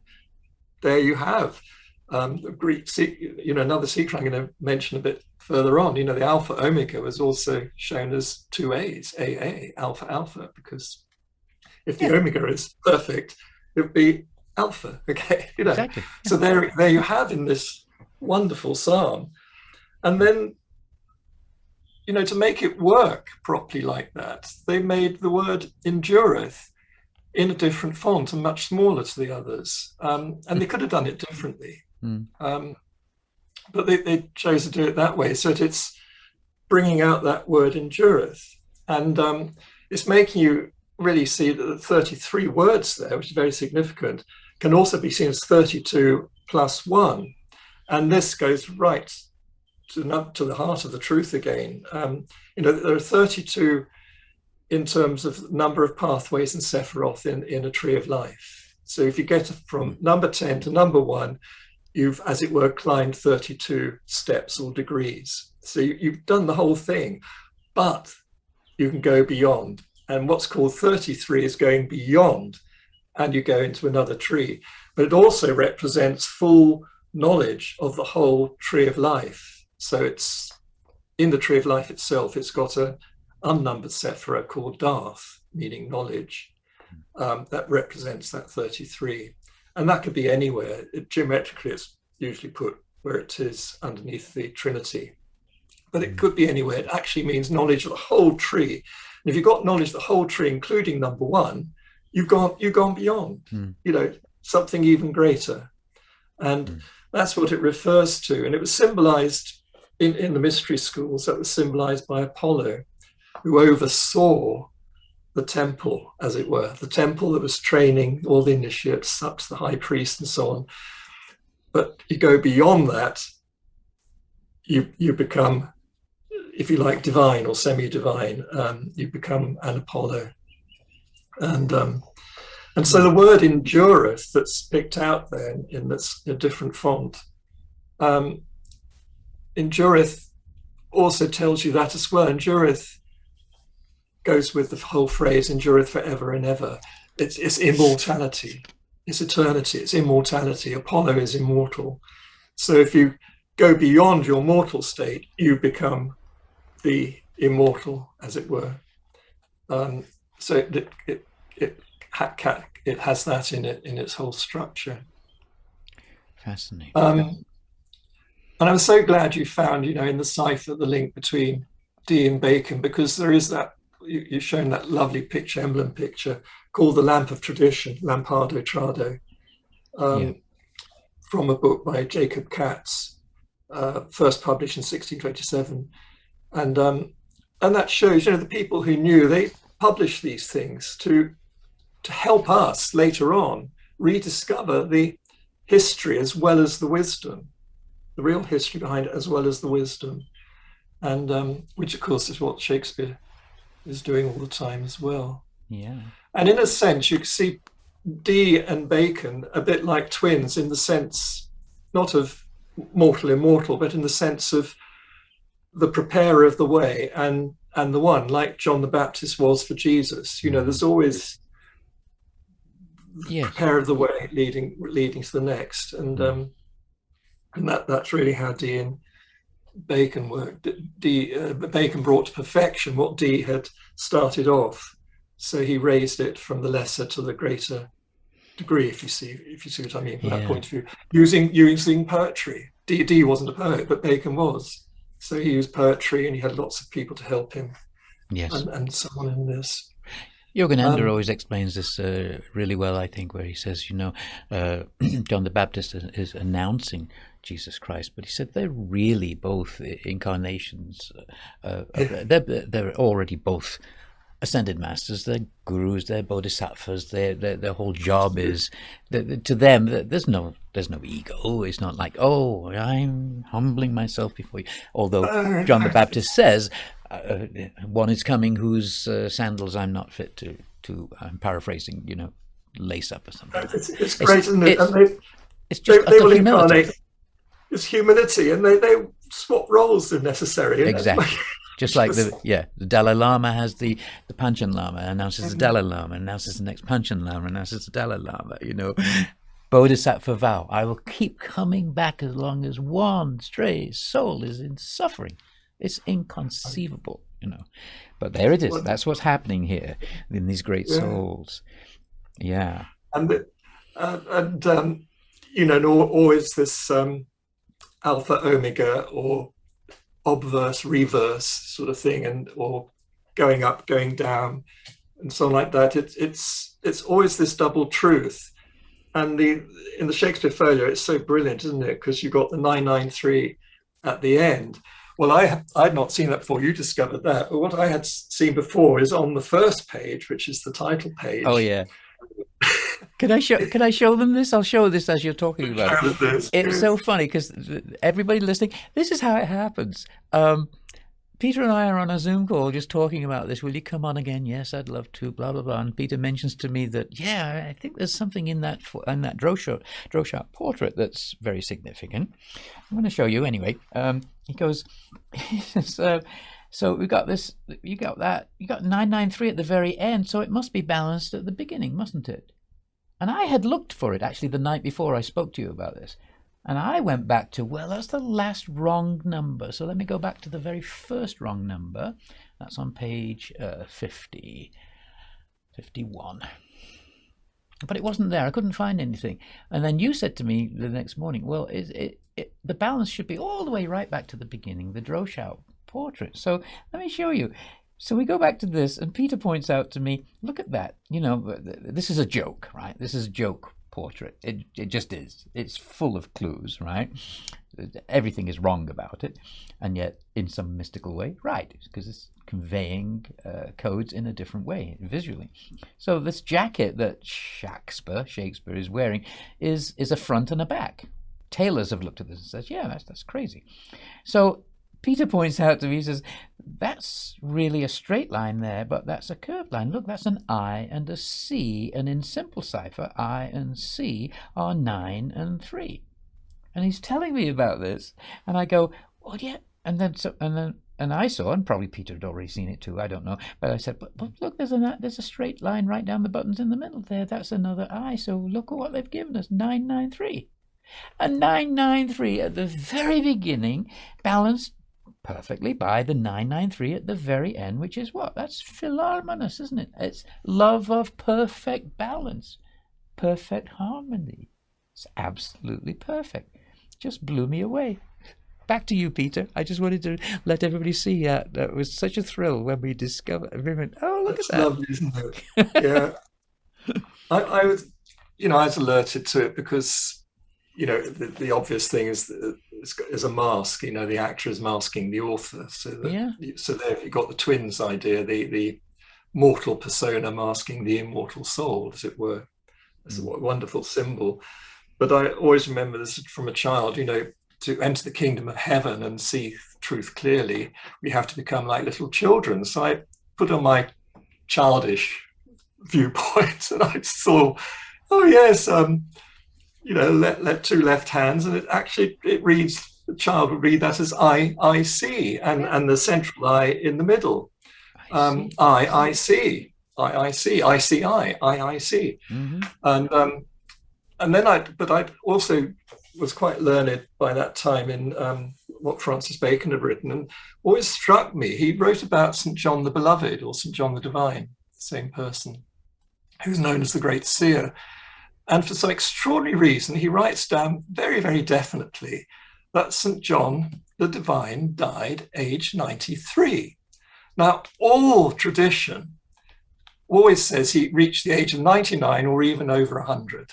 there you have the Greek. You know, another secret I'm going to mention a bit further on. You know, the Alpha Omega was also shown as two A's, AA, Alpha Alpha, because if the Omega is perfect, it would be Alpha. Okay, you know. Exactly. So there you have in this wonderful psalm, and then, you know, to make it work properly like that, they made the word endureth in a different font and much smaller to the others, and they could have done it differently. But they chose to do it that way, so that it's bringing out that word endureth, and it's making you really see that the 33 words there, which is very significant, can also be seen as 32 plus 1, and this goes right to the heart of the truth again. You know, there are 32 in terms of number of pathways and Sephiroth in a tree of life. So if you get from number 10 to number 1, you've, as it were, climbed 32 steps or degrees. So you've done the whole thing, but you can go beyond. And what's called 33 is going beyond, and you go into another tree. But it also represents full knowledge of the whole tree of life. So it's in the tree of life itself, it's got an unnumbered sephira called Darth, meaning knowledge, that represents that 33. And that could be anywhere. Geometrically, it's usually put where it is underneath the Trinity. But it could be anywhere. It actually means knowledge of the whole tree. And if you've got knowledge of the whole tree, including number 1, you've gone beyond, you know, something even greater. And that's what it refers to. And it was symbolized in the mystery schools. That was symbolized by Apollo, who oversaw the temple, as it were, the temple that was training all the initiates up to the high priest and so on. But you go beyond that, you become, if you like, divine or semi-divine. You become an Apollo. And so the word endureth that's picked out there in this a different font, endureth also tells you that as well. Endureth goes with the whole phrase endureth forever and ever. It's immortality, it's eternity, it's immortality. Apollo is immortal. So if you go beyond your mortal state, you become the immortal, as it were. So it has that in it, in its whole structure. Fascinating. And I'm so glad you found, you know, in the cipher the link between Dee and Bacon, because there is that you've shown that lovely picture, emblem picture, called The Lamp of Tradition, Lampardo Trado, from a book by Jacob Katz, first published in 1627. And that shows, the people who knew, they published these things to help us later on rediscover the history as well as the wisdom, the real history behind it as well as the wisdom. And which, of course, is what Shakespeare is doing all the time as well. Yeah. And in a sense, you can see Dee and Bacon a bit like twins, in the sense not of mortal immortal, but in the sense of the preparer of the way and the one, like John the Baptist was for Jesus. There's always the preparer of the way leading to the next, and that's really how Dee and Bacon worked. Bacon brought to perfection what Dee had started off, so he raised it from the lesser to the greater degree, if you see what I mean from that point of view, using poetry. Dee wasn't a poet, but Bacon was, so he used poetry, and he had lots of people to help him. And so on in this. Jürgen Ender always explains this really well, I think, where he says, John the Baptist is announcing Jesus Christ, but he said they're really both incarnations. They're already both ascended masters. They're gurus. They're bodhisattvas. Their whole job is to them. There's no ego. It's not like, oh, I'm humbling myself before you. Although John the Baptist says, one is coming whose sandals I'm not fit to I'm paraphrasing, lace up or something. It's great, isn't it? It's just they will incarnate this humility, and they swap roles if necessary. Exactly. Just like the Dalai Lama has the Panchen Lama, announces the Dalai Lama, announces the next Panchen Lama, announces the Dalai Lama, Bodhisattva vow, I will keep coming back as long as one stray soul is in suffering. It's inconceivable, But there it is. That's what's happening here in these great souls. Yeah. And always this alpha omega or obverse reverse sort of thing, or going up, going down, and so on like that. It's always this double truth. And in the Shakespeare Folio, it's so brilliant, isn't it? Because you've got the 993 at the end. Well, I'd not seen that before. You discovered that. But what I had seen before is on the first page, which is the title page. Oh, yeah. Can I show them this? I'll show this as you're talking about it. It's so funny because everybody listening, this is how it happens. Peter and I are on a Zoom call just talking about this. Will you come on again? Yes, I'd love to, blah, blah, blah. And Peter mentions to me that, I think there's something in that Droschart portrait that's very significant. I'm going to show you anyway. He goes, so we got this, you got 993 at the very end, so it must be balanced at the beginning, mustn't it? And I had looked for it actually the night before I spoke to you about this. And I went back to, that's the last wrong number. So let me go back to the very first wrong number. That's on page 51. But it wasn't there. I couldn't find anything. And then you said to me the next morning, the balance should be all the way right back to the beginning, the Droschart portrait. So let me show you. So we go back to this, and Peter points out to me, look at that. This is a joke, right? This is a joke portrait. It just is. It's full of clues, right? Everything is wrong about it, and yet in some mystical way, right? Because it's conveying codes in a different way visually. So this jacket that Shakespeare is wearing is a front and a back. Tailors have looked at this and says, that's crazy. So Peter points out to me, he says, that's really a straight line there, but that's a curved line. Look, that's an I and a C, and in simple cipher, I and C are 9 and 3. And he's telling me about this, and I go, yeah. And I saw, and probably Peter had already seen it too, I don't know, but I said, but look, there's a straight line right down the buttons in the middle there. That's another I, so look at what they've given us, 993. And 993 at the very beginning, balanced perfectly by the 993 at the very end, which is what? That's Philharmonious, isn't it? It's love of perfect balance, perfect harmony. It's absolutely perfect. Just blew me away. back to you, Peter. I just wanted to let everybody see that was such a thrill when we discovered. Oh, look That's at that! lovely, isn't it? Yeah, I was, I was alerted to it because, the obvious thing is that it's a mask. The actor is masking the author. So there you got the twins idea, the mortal persona masking the immortal soul, as it were. It's a wonderful symbol. But I always remember this from a child, to enter the kingdom of heaven and see truth clearly, we have to become like little children. So I put on my childish viewpoint and I saw, oh yes, let two left hands, and it reads, the child would read that as I see, and the central I in the middle. I see, I see, I see, I see. Mm-hmm. And then I also was quite learned by that time in what Francis Bacon had written, and always struck me, he wrote about St. John the Beloved, or St. John the Divine, the same person, who's known as the great seer. And for some extraordinary reason, he writes down very, very definitely that St. John the Divine died aged 93. Now, all tradition always says he reached the age of 99 or even over 100.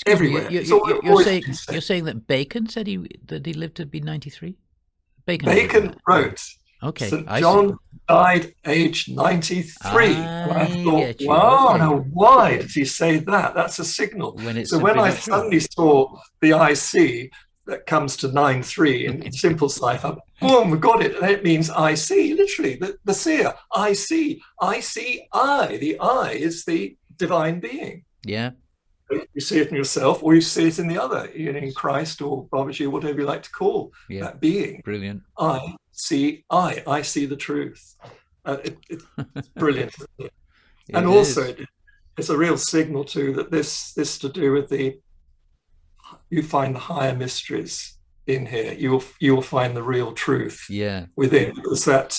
Everywhere. You're saying that Bacon said that he lived to be 93? Bacon wrote, okay, St. John died aged 93. And I thought, wow, why did he say that? That's a signal. So when I suddenly saw the IC that comes to 9-3 in simple cipher, boom, we got it. And it means I see, literally, the seer. I see, I. The I is the divine being. Yeah. You see it in yourself, or you see it in the other, in Christ or Babaji, whatever you like to call that being. Brilliant. I see the truth. It's brilliant. And also, it's a real signal too that this to do with you find the higher mysteries in here. You will find the real truth within, because that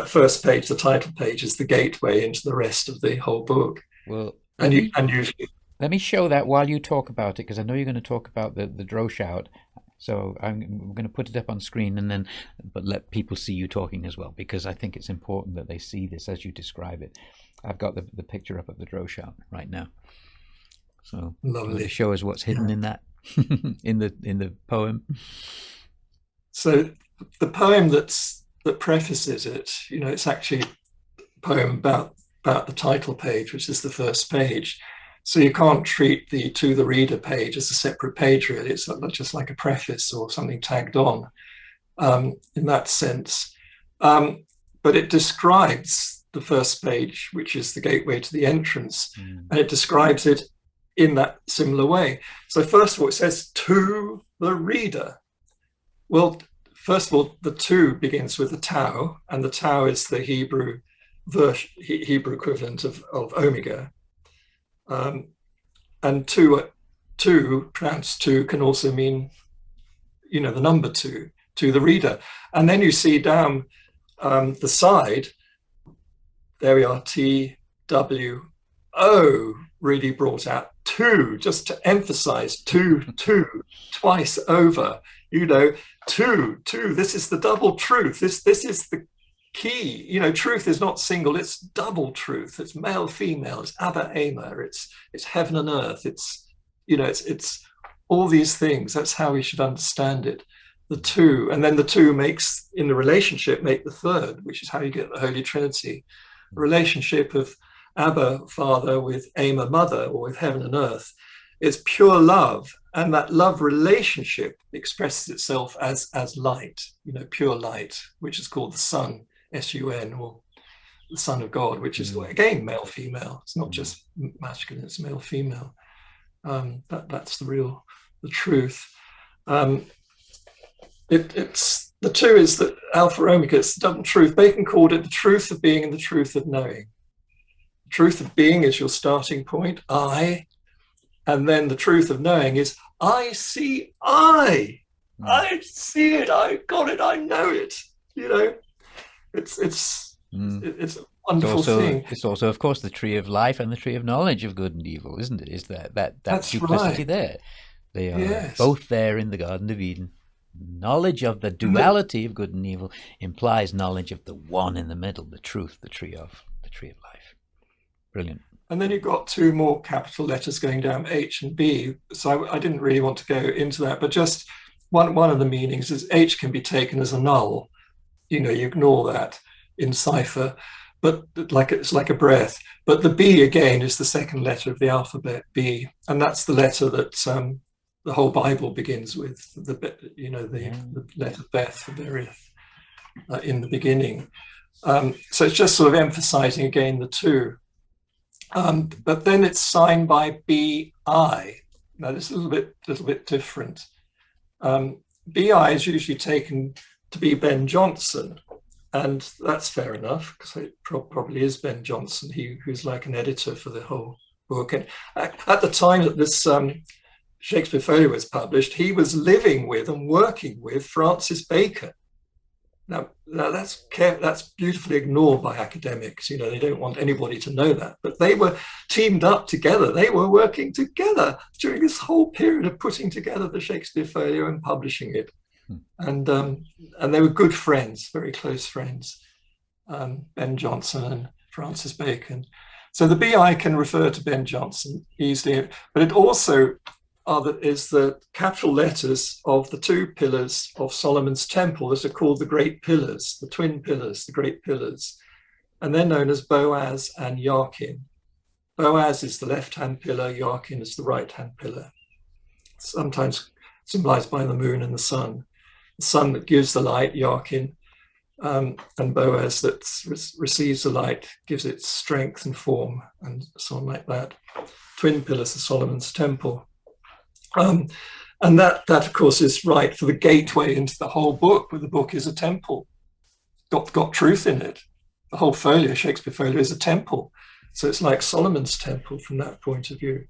first page, the title page, is the gateway into the rest of the whole book. Well, usually. Let me show that while you talk about it, because I know you're going to talk about the Droshout. So I'm going to put it up on screen but let people see you talking as well, because I think it's important that they see this as you describe it. I've got the picture up of the Droshout right now. So lovely. Show us what's hidden in that, in the poem. So the poem that prefaces it, it's actually a poem about the title page, which is the first page. So you can't treat the To the Reader page as a separate page, really. It's just like a preface or something tagged on in that sense. But it describes the first page, which is the gateway to the entrance, and it describes it in that similar way. So first of all, it says, to the reader. Well, first of all, the to begins with the tau, and the tau is the Hebrew equivalent of omega. And two, pronounced two, can also mean, the number two, to the reader. And then you see down the side, there we are, TWO, really brought out, two, just to emphasize, two, twice over, two, this is the double truth. This is the key. Truth is not single, it's double truth. It's male, female, it's Abba, Ama, it's heaven and earth. It's all these things. That's how we should understand it. The two, and then the two makes, in the relationship, make the third, which is how you get the Holy Trinity. The relationship of Abba, Father, with Ama, Mother, or with heaven and earth, is pure love. And that love relationship expresses itself as light, pure light, which is called the Sun, S-U-N, or the Son of God, which is, again, male, female. It's not just masculine, it's male, female. That's the truth. It's the two is the Alpha Omega, it's the double truth. Bacon called it the truth of being and the truth of knowing. The truth of being is your starting point, I, and then the truth of knowing is I see I see it, I got it, I know it. It's a wonderful thing. It's also, of course, the tree of life and the tree of knowledge of good and evil, isn't it? Is that That's duplicity right. there? They are both there in the Garden of Eden. knowledge of the duality of good and evil implies knowledge of the one in the middle, the truth, the tree of life. Brilliant. And then you've got two more capital letters going down, H and B. So I didn't really want to go into that, but just one of the meanings is H can be taken as a null. You ignore that in cipher, but it's like a breath. But the B again is the second letter of the alphabet, B, and that's the letter that the whole Bible begins with. The letter Beth, Berith, in the beginning. So it's just sort of emphasizing again the two. But then it's signed by BI. Now this is a little bit different. BI is usually taken to be Ben Jonson, and that's fair enough because it probably is Ben Jonson, who's like an editor for the whole book. And at the time that this Shakespeare Folio was published, he was living with and working with Francis Bacon. Now that's beautifully ignored by academics. They don't want anybody to know that. But they were teamed up together. They were working together during this whole period of putting together the Shakespeare Folio and publishing it. And they were good friends, very close friends, Ben Jonson and Francis Bacon. So the BI can refer to Ben Jonson easily, but it also is the capital letters of the two pillars of Solomon's temple that are called the Great Pillars, the twin pillars, the Great Pillars. And they're known as Boaz and Yarkin. Boaz is the left-hand pillar, Yarkin is the right-hand pillar, sometimes symbolized by the moon and the sun. The sun that gives the light, Yarkin, and Boaz that receives the light, gives it strength and form, and so on like that. Twin pillars of Solomon's temple. And that, of course, is right for the gateway into the whole book, where the book is a temple, got truth in it. The whole folio, Shakespeare Folio, is a temple. So it's like Solomon's temple from that point of view.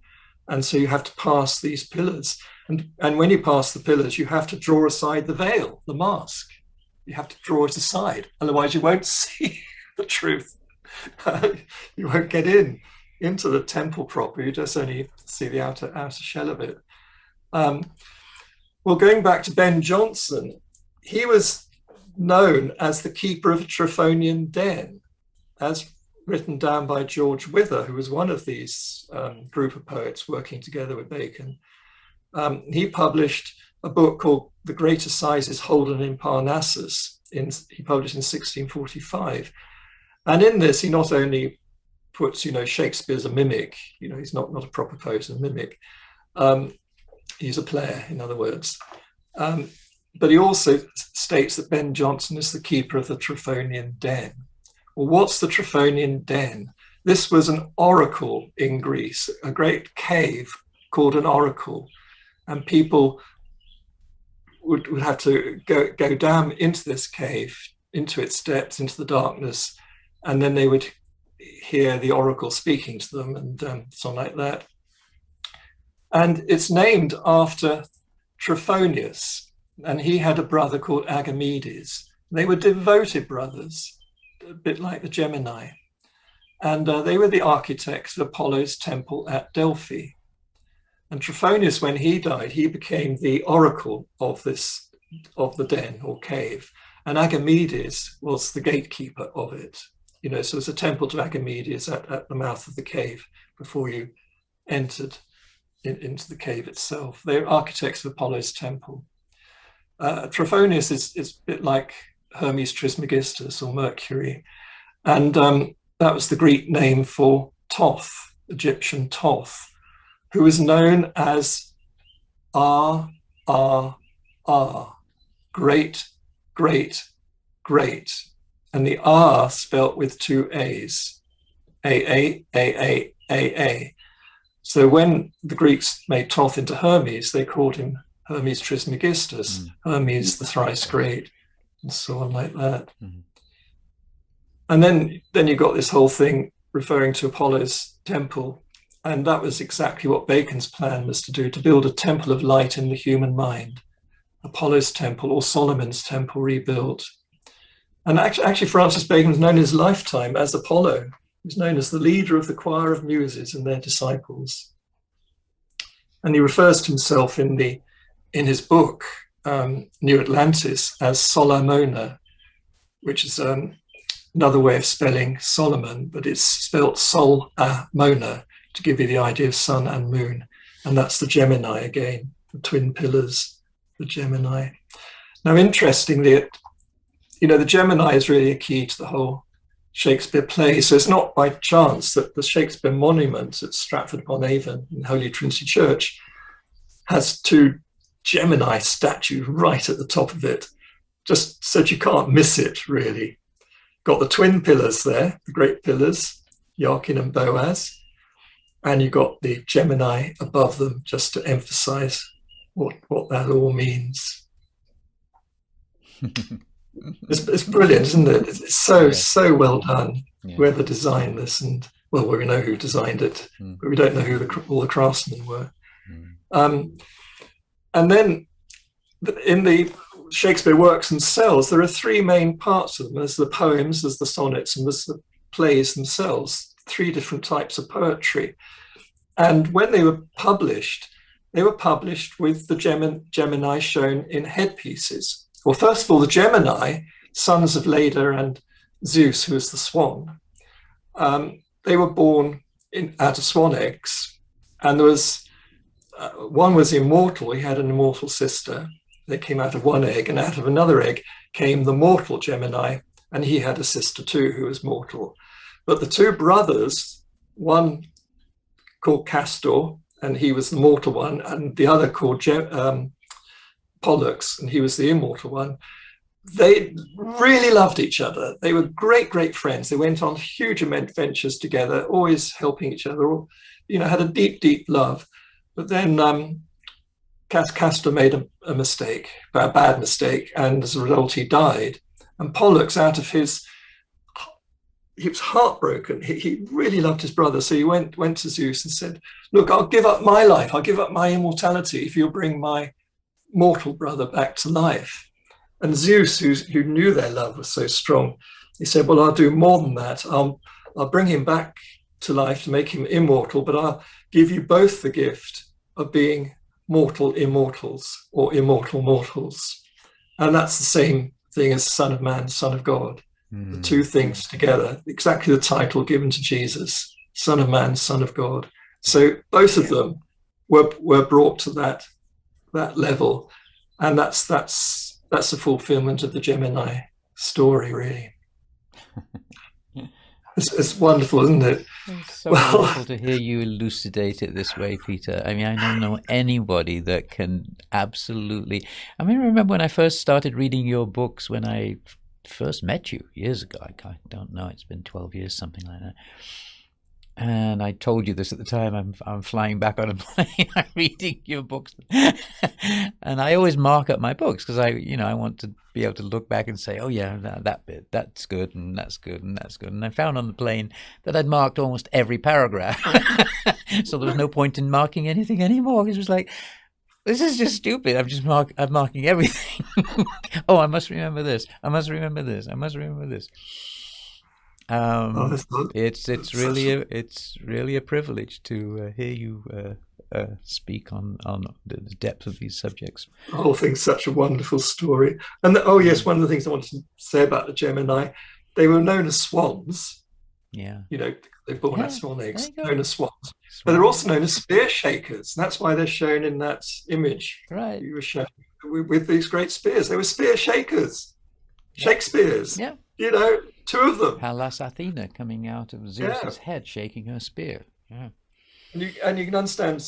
And so you have to pass these pillars. And when you pass the pillars, you have to draw aside the veil, the mask. You have to draw it aside. Otherwise, you won't see the truth. You won't get into the temple proper. You just only see the outer shell of it. Well, going back to Ben Jonson, he was known as the keeper of a Tryphonian den, as written down by George Wither, who was one of these group of poets working together with Bacon. He published a book called The Great Assizes Holden in Parnassus. He published in 1645. And in this, he not only puts, Shakespeare's a mimic, he's not a proper poet, a mimic. He's a player, in other words. But he also states that Ben Jonson is the keeper of the Tryphonian den. Well, what's the Tryphonian den? This was an oracle in Greece, a great cave called an oracle. And people would have to go down into this cave, into its depths, into the darkness, and then they would hear the oracle speaking to them and something like that. And it's named after Trophonius, and he had a brother called Agamedes. They were devoted brothers, a bit like the Gemini. And they were the architects of Apollo's temple at Delphi. And Trophonius, when he died, he became the oracle of the den or cave. And Agamedes was the gatekeeper of it. So it's a temple to Agamedes at the mouth of the cave before you entered into the cave itself. They're architects of Apollo's temple. Trophonius is a bit like Hermes Trismegistus or Mercury. And that was the Greek name for Thoth, Egyptian Thoth, who is known as R, great, great, great. And the R spelt with two A's, A. So when the Greeks made Thoth into Hermes, they called him Hermes Trismegistus, Hermes the thrice great, and so on like that. And then you got this whole thing referring to Apollo's temple. And that was exactly what Bacon's plan was to do, to build a temple of light in the human mind, Apollo's temple or Solomon's temple rebuilt. And actually Francis Bacon was known in his lifetime as Apollo. He was known as the leader of the choir of muses and their disciples. And he refers to himself in his book New Atlantis as Solamona, which is another way of spelling Solomon, but it's spelt Sol-a-Mona to give you the idea of sun and moon. And that's the Gemini again, the twin pillars, the Gemini. Now, interestingly, the Gemini is really a key to the whole Shakespeare play. So it's not by chance that the Shakespeare monument at Stratford-upon-Avon in Holy Trinity Church has two Gemini statues right at the top of it, just so that you can't miss it, really. Got the twin pillars there, the great pillars, Jachin and Boaz, and you've got the Gemini above them, just to emphasize what that all means. It's brilliant, isn't it? It's so well done. Yeah. Whoever designed this, and well, we know who designed it, but we don't know who all the craftsmen were. And then in the Shakespeare works themselves, there are three main parts of them. There's the poems, there's the sonnets, and there's the plays themselves, three different types of poetry. And when they were published with the Gemini shown in headpieces. Well, first of all, the Gemini, sons of Leda and Zeus, who is the swan, they were born out of swan eggs. And there was one was immortal. He had an immortal sister. They came out of one egg, and out of another egg came the mortal Gemini, and he had a sister too who was mortal. But the two brothers, one called Castor, and he was the mortal one, and the other called Pollux, and he was the immortal one. They really loved each other. They were great, great friends. They went on huge adventures together, always helping each other, had a deep, deep love. But then Castor made a mistake, a bad mistake, and as a result, he died. And Pollux, he was heartbroken. He really loved his brother. So he went to Zeus and said, look, I'll give up my life. I'll give up my immortality if you'll bring my mortal brother back to life. And Zeus, who knew their love was so strong, he said, well, I'll do more than that. I'll bring him back to life to make him immortal, but I'll give you both the gift of being mortal immortals or immortal mortals. And that's the same thing as Son of Man, Son of God. The two things together, exactly the title given to Jesus, Son of Man, Son of God. So both of them were brought to that level. And that's the fulfillment of the Gemini story, really. It's wonderful, isn't it? It's so wonderful to hear you elucidate it this way, Peter. I mean, I don't know anybody that can absolutely... I mean, I remember when I first started reading your books, when I first met you years ago. I don't know, it's been 12 years, something like that. And I told you this at the time. I'm flying back on a plane. I'm reading your books, and I always mark up my books because I want to be able to look back and say, oh yeah, that bit, that's good, and that's good, and that's good. And I found on the plane that I'd marked almost every paragraph, so there was no point in marking anything anymore. It was like, this is just stupid. I'm marking everything. Oh, I must remember this. I must remember this. I must remember this. It's really a privilege to hear you speak on the depth of these subjects. The whole thing's such a wonderful story. And yes, one of the things I wanted to say about the Gemini, they were known as swans. Yeah. They're born out of swan eggs, known as swans. But they're also known as spear shakers. And that's why they're shown in that image. Right. You were shown with these great spears. They were spear shakers. Shakespeare's. Yeah. Two of them. Pallas Athena coming out of Zeus's head, shaking her spear. Yeah. And you can understand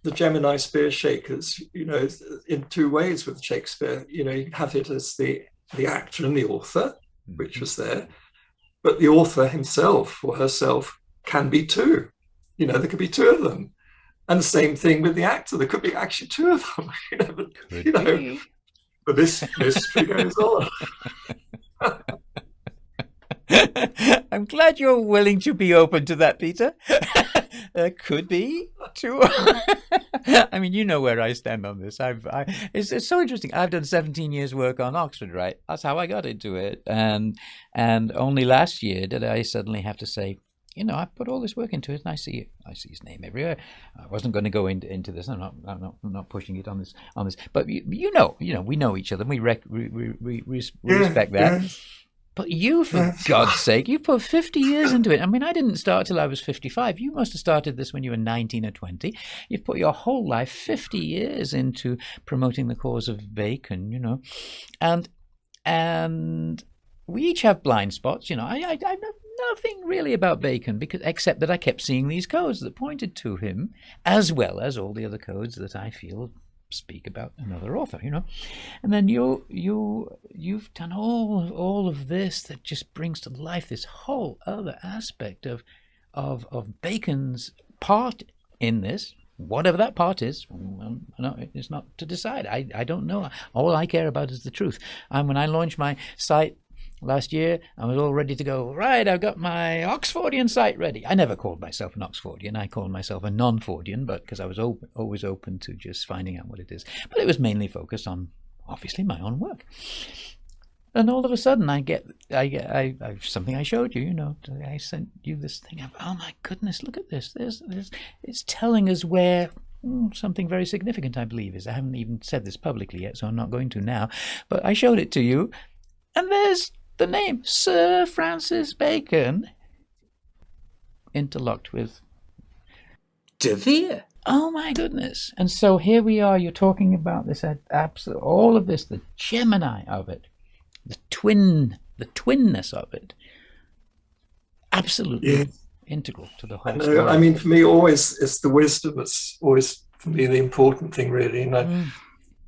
the Gemini spear shakers, in two ways with Shakespeare. You can have it as the actor and the author, which was there, but the author himself or herself can be two. There could be two of them. And the same thing with the actor. There could be actually two of them. But this mystery goes on. I'm glad you're willing to be open to that, Peter. There could be two. I mean, you know where I stand on this. It's so interesting. I've done 17 years work on Oxford, right? That's how I got into it. And only last year did I suddenly have to say, I put all this work into it, and I see his name everywhere. I wasn't going to go into this. I'm not pushing it on this. But we know each other. And we respect that. Yeah. But you, for God's sake, you put 50 years into it. I mean, I didn't start till I was 55. You must have started this when you were 19 or 20. You've put your whole life, 50 years, into promoting the cause of Bacon, and we each have blind spots. I know nothing really about Bacon, except that I kept seeing these codes that pointed to him, as well as all the other codes that I feel speak about another author, and then you've done all of this that just brings to life this whole other aspect of Bacon's part in this, whatever that part is. Well, no, it's not to decide. I don't know. All I care about is the truth. And when I launched my site last year, I was all ready to go. Right, I've got my Oxfordian site ready. I never called myself an Oxfordian. I called myself a non-Fordian, but because I was always open to just finding out what it is. But it was mainly focused on, obviously, my own work. And all of a sudden, I get something I showed you. I sent you this thing. Oh my goodness, look at this. It's telling us where something very significant, I believe, is. I haven't even said this publicly yet, so I'm not going to now. But I showed it to you, and there's the name Sir Francis Bacon interlocked with De Vere. Oh my goodness. And so here we are, you're talking about this absolute, all of this, the Gemini of it, the twinness of it. Absolutely integral to the whole story. I mean, for me, always it's the wisdom that's always, for me, the important thing, really. And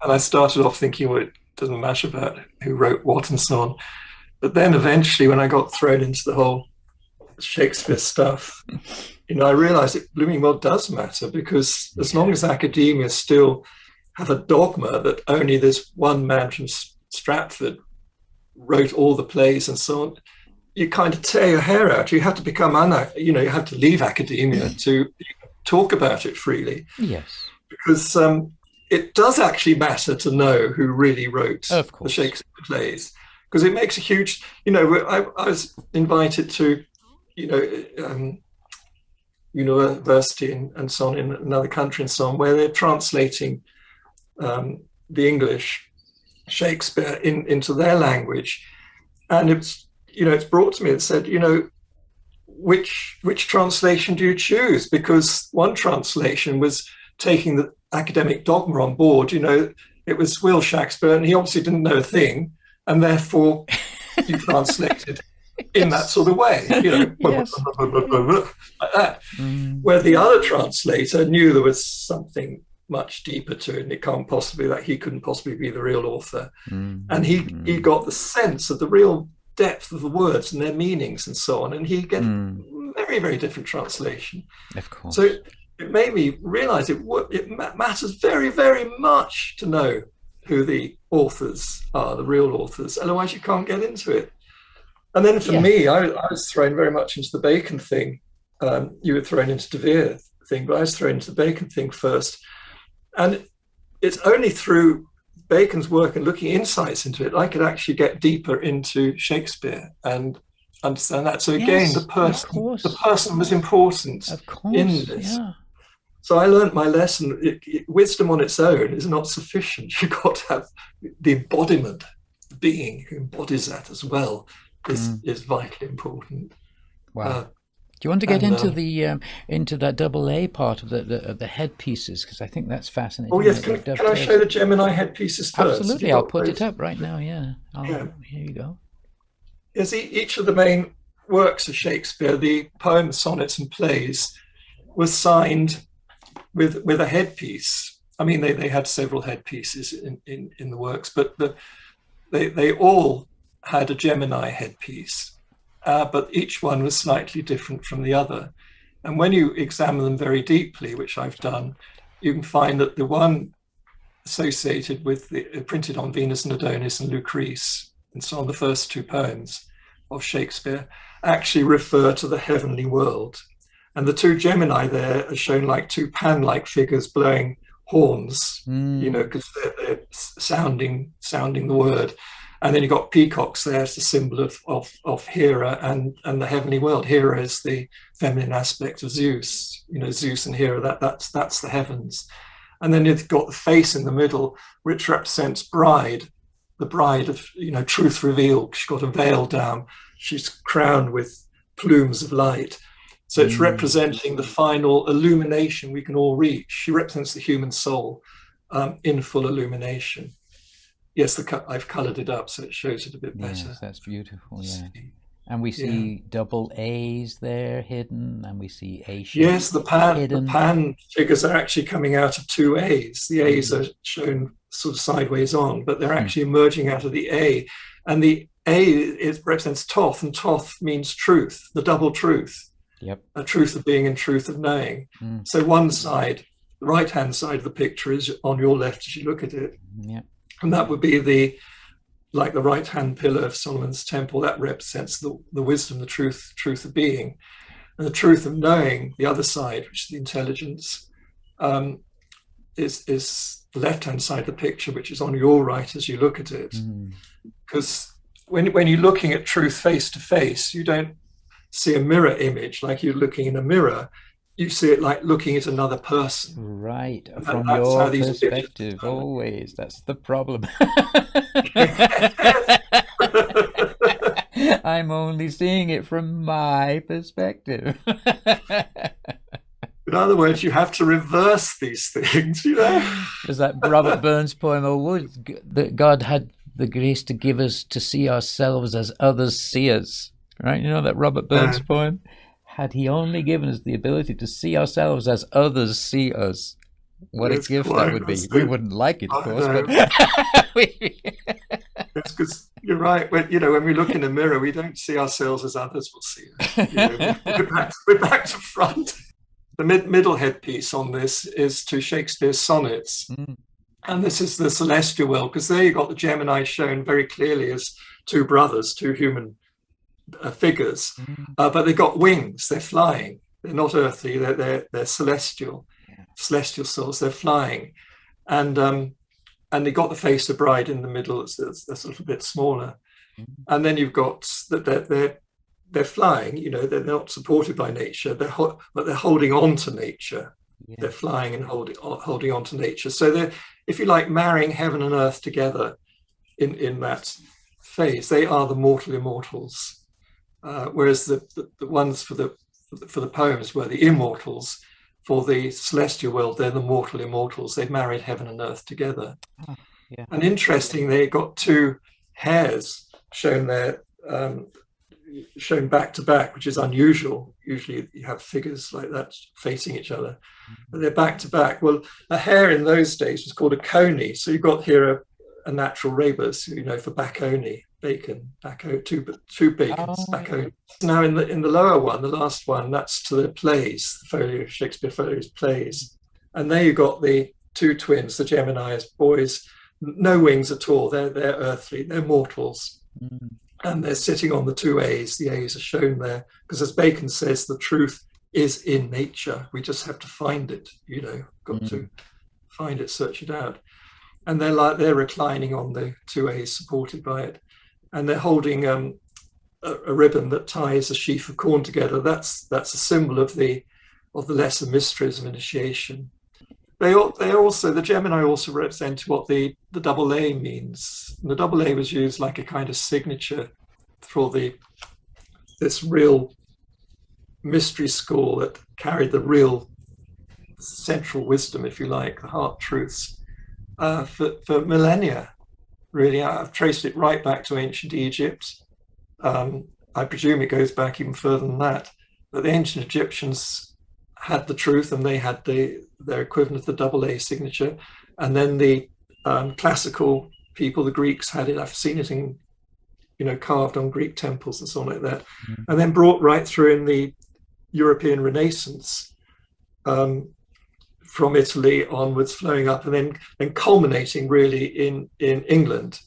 I started off thinking, well, it doesn't matter about who wrote what and so on. But then eventually, when I got thrown into the whole Shakespeare stuff, I realized it blooming well does matter, because as long as academia still have a dogma that only this one man from Stratford wrote all the plays and so on, you kind of tear your hair out. You have to become, you have to leave academia to talk about it freely. Yes. Because it does actually matter to know who really wrote the Shakespeare plays. Because it makes a huge, I was invited to, university and so on in another country and so on, where they're translating the English Shakespeare into their language. And it's brought to me and said, which translation do you choose? Because one translation was taking the academic dogma on board. It was Will Shakespeare, and he obviously didn't know a thing. And therefore, he translated in that sort of way, like that. Where the other translator knew there was something much deeper to it, and it can't possibly, that he couldn't possibly be the real author. And he got the sense of the real depth of the words and their meanings and so on. And he get very, very different translation. Of course. So it made me realize it matters very, very much to know who the authors are, the real authors. Otherwise, you can't get into it. And then for me, I was thrown very much into the Bacon thing. You were thrown into De Vere thing, but I was thrown into the Bacon thing first. And it's only through Bacon's work and looking insights into it, I could actually get deeper into Shakespeare and understand that. So again, the person was important in this. Yeah. So I learned my lesson. Wisdom on its own is not sufficient. You've got to have the embodiment, the being who embodies that as well is vitally important. Wow. Do you want to get into that double A part of the headpieces? Because I think that's fascinating. Oh yes, can I show the Gemini headpieces first? Absolutely, I'll put it up right now. Yeah. Here you go. Yes, each of the main works of Shakespeare, the poems, sonnets, and plays, was signed with a headpiece. I mean, they had several headpieces in the works, but they all had a Gemini headpiece. But each one was slightly different from the other. And when you examine them very deeply, which I've done, you can find that the one associated with printed on Venus and Adonis and Lucrece, and so on, the first two poems of Shakespeare, actually refer to the heavenly world. And the two Gemini there are shown like two Pan-like figures blowing horns, because they're sounding the word. And then you've got peacocks there as the symbol of Hera and the heavenly world. Hera is the feminine aspect of Zeus. Zeus and Hera, that's the heavens. And then you've got the face in the middle, which represents bride, the bride of, truth revealed. She's got a veil down. She's crowned with plumes of light. So it's representing the final illumination we can all reach. She represents the human soul in full illumination. Yes, I've coloured it up so it shows it a bit better. Yes, that's beautiful, yeah. And we see double A's there hidden, and we see A shape. Yes, the pan figures are actually coming out of two A's. The A's are shown sort of sideways on, but they're actually emerging out of the A. And the A represents Thoth, and Thoth means truth, the double truth. Yep. A truth of being and truth of knowing. So one side, the right-hand side of the picture is on your left as you look at it. Yep. And that would be the right-hand pillar of Solomon's temple. That represents the wisdom, the truth of being. And the truth of knowing, the other side, which is the intelligence, is the left-hand side of the picture, which is on your right as you look at it. Because when you're looking at truth face to face, you don't see a mirror image like you're looking in a mirror. You see it like looking at another person. Right, from your perspective, always. That's the problem. I'm only seeing it from my perspective. In other words, you have to reverse these things, There's that Robert Burns poem, that God had the grace to give us to see ourselves as others see us. Right? That Robert Burns poem? Had he only given us the ability to see ourselves as others see us, what a gift that would be. We wouldn't like it, of course, but it's because you're right. When we look in a mirror, we don't see ourselves as others will see us. We're back to front. The middle headpiece on this is to Shakespeare's sonnets. And this is the celestial world, because there you've got the Gemini shown very clearly as two brothers, two human figures, but they've got wings. They're flying. They're not earthly. They're celestial souls. They're flying, and they got the face of bride in the middle. It's a little bit smaller, and then you've got that they're flying. They're not supported by nature. But they're holding on to nature. Yeah. They're flying and holding on to nature. So they're, if you like, marrying heaven and earth together in that phase. They are the mortal immortals. Whereas the ones for the poems were the immortals. For the celestial world, they're the mortal immortals. They've married heaven and earth together. Yeah. And interesting, they got two hairs shown there, shown back to back, which is unusual. Usually you have figures like that facing each other, but they're back to back. Well, a hair in those days was called a coney. So you've got here a natural rebus, for baconi. Bacon, two bacons, bacon. Now in the lower one, the last one, that's to the plays, the Folio, Shakespeare Folio's plays. And there you got the two twins, the Gemini's boys, no wings at all. They're earthly, they're mortals. And they're sitting on the two A's. The A's are shown there because, as Bacon says, the truth is in nature. We just have to find it, got to find it, search it out. And they're reclining on the two A's supported by it. And they're holding a ribbon that ties a sheaf of corn together. That's a symbol of the lesser mysteries of initiation. The Gemini also represent what the double A means. And the double A was used like a kind of signature for this real mystery school that carried the real central wisdom, if you like, the heart truths for millennia. Really, I've traced it right back to ancient Egypt. I presume it goes back even further than that. But the ancient Egyptians had the truth, and they had their equivalent of the double A signature. And then the classical people, the Greeks, had it. I've seen it in, carved on Greek temples and so on like that. And then brought right through in the European Renaissance, from Italy onwards, flowing up, and then culminating really in England.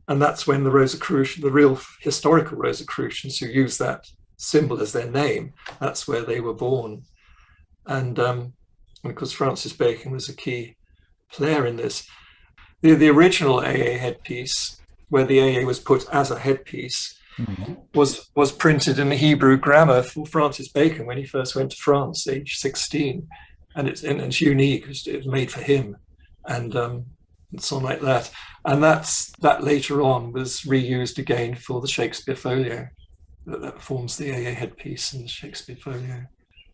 And that's when the Rosicrucian, the real historical Rosicrucians who use that symbol as their name, that's where they were born. And of course, Francis Bacon was a key player in this. The original AA headpiece where the AA was put as a headpiece, Mm-hmm. was printed in the Hebrew grammar for Francis Bacon when he first went to France, age 16, and it's unique. It was made for him, and so on like that. And that later on was reused again for the Shakespeare Folio. That forms the AA headpiece in the Shakespeare Folio.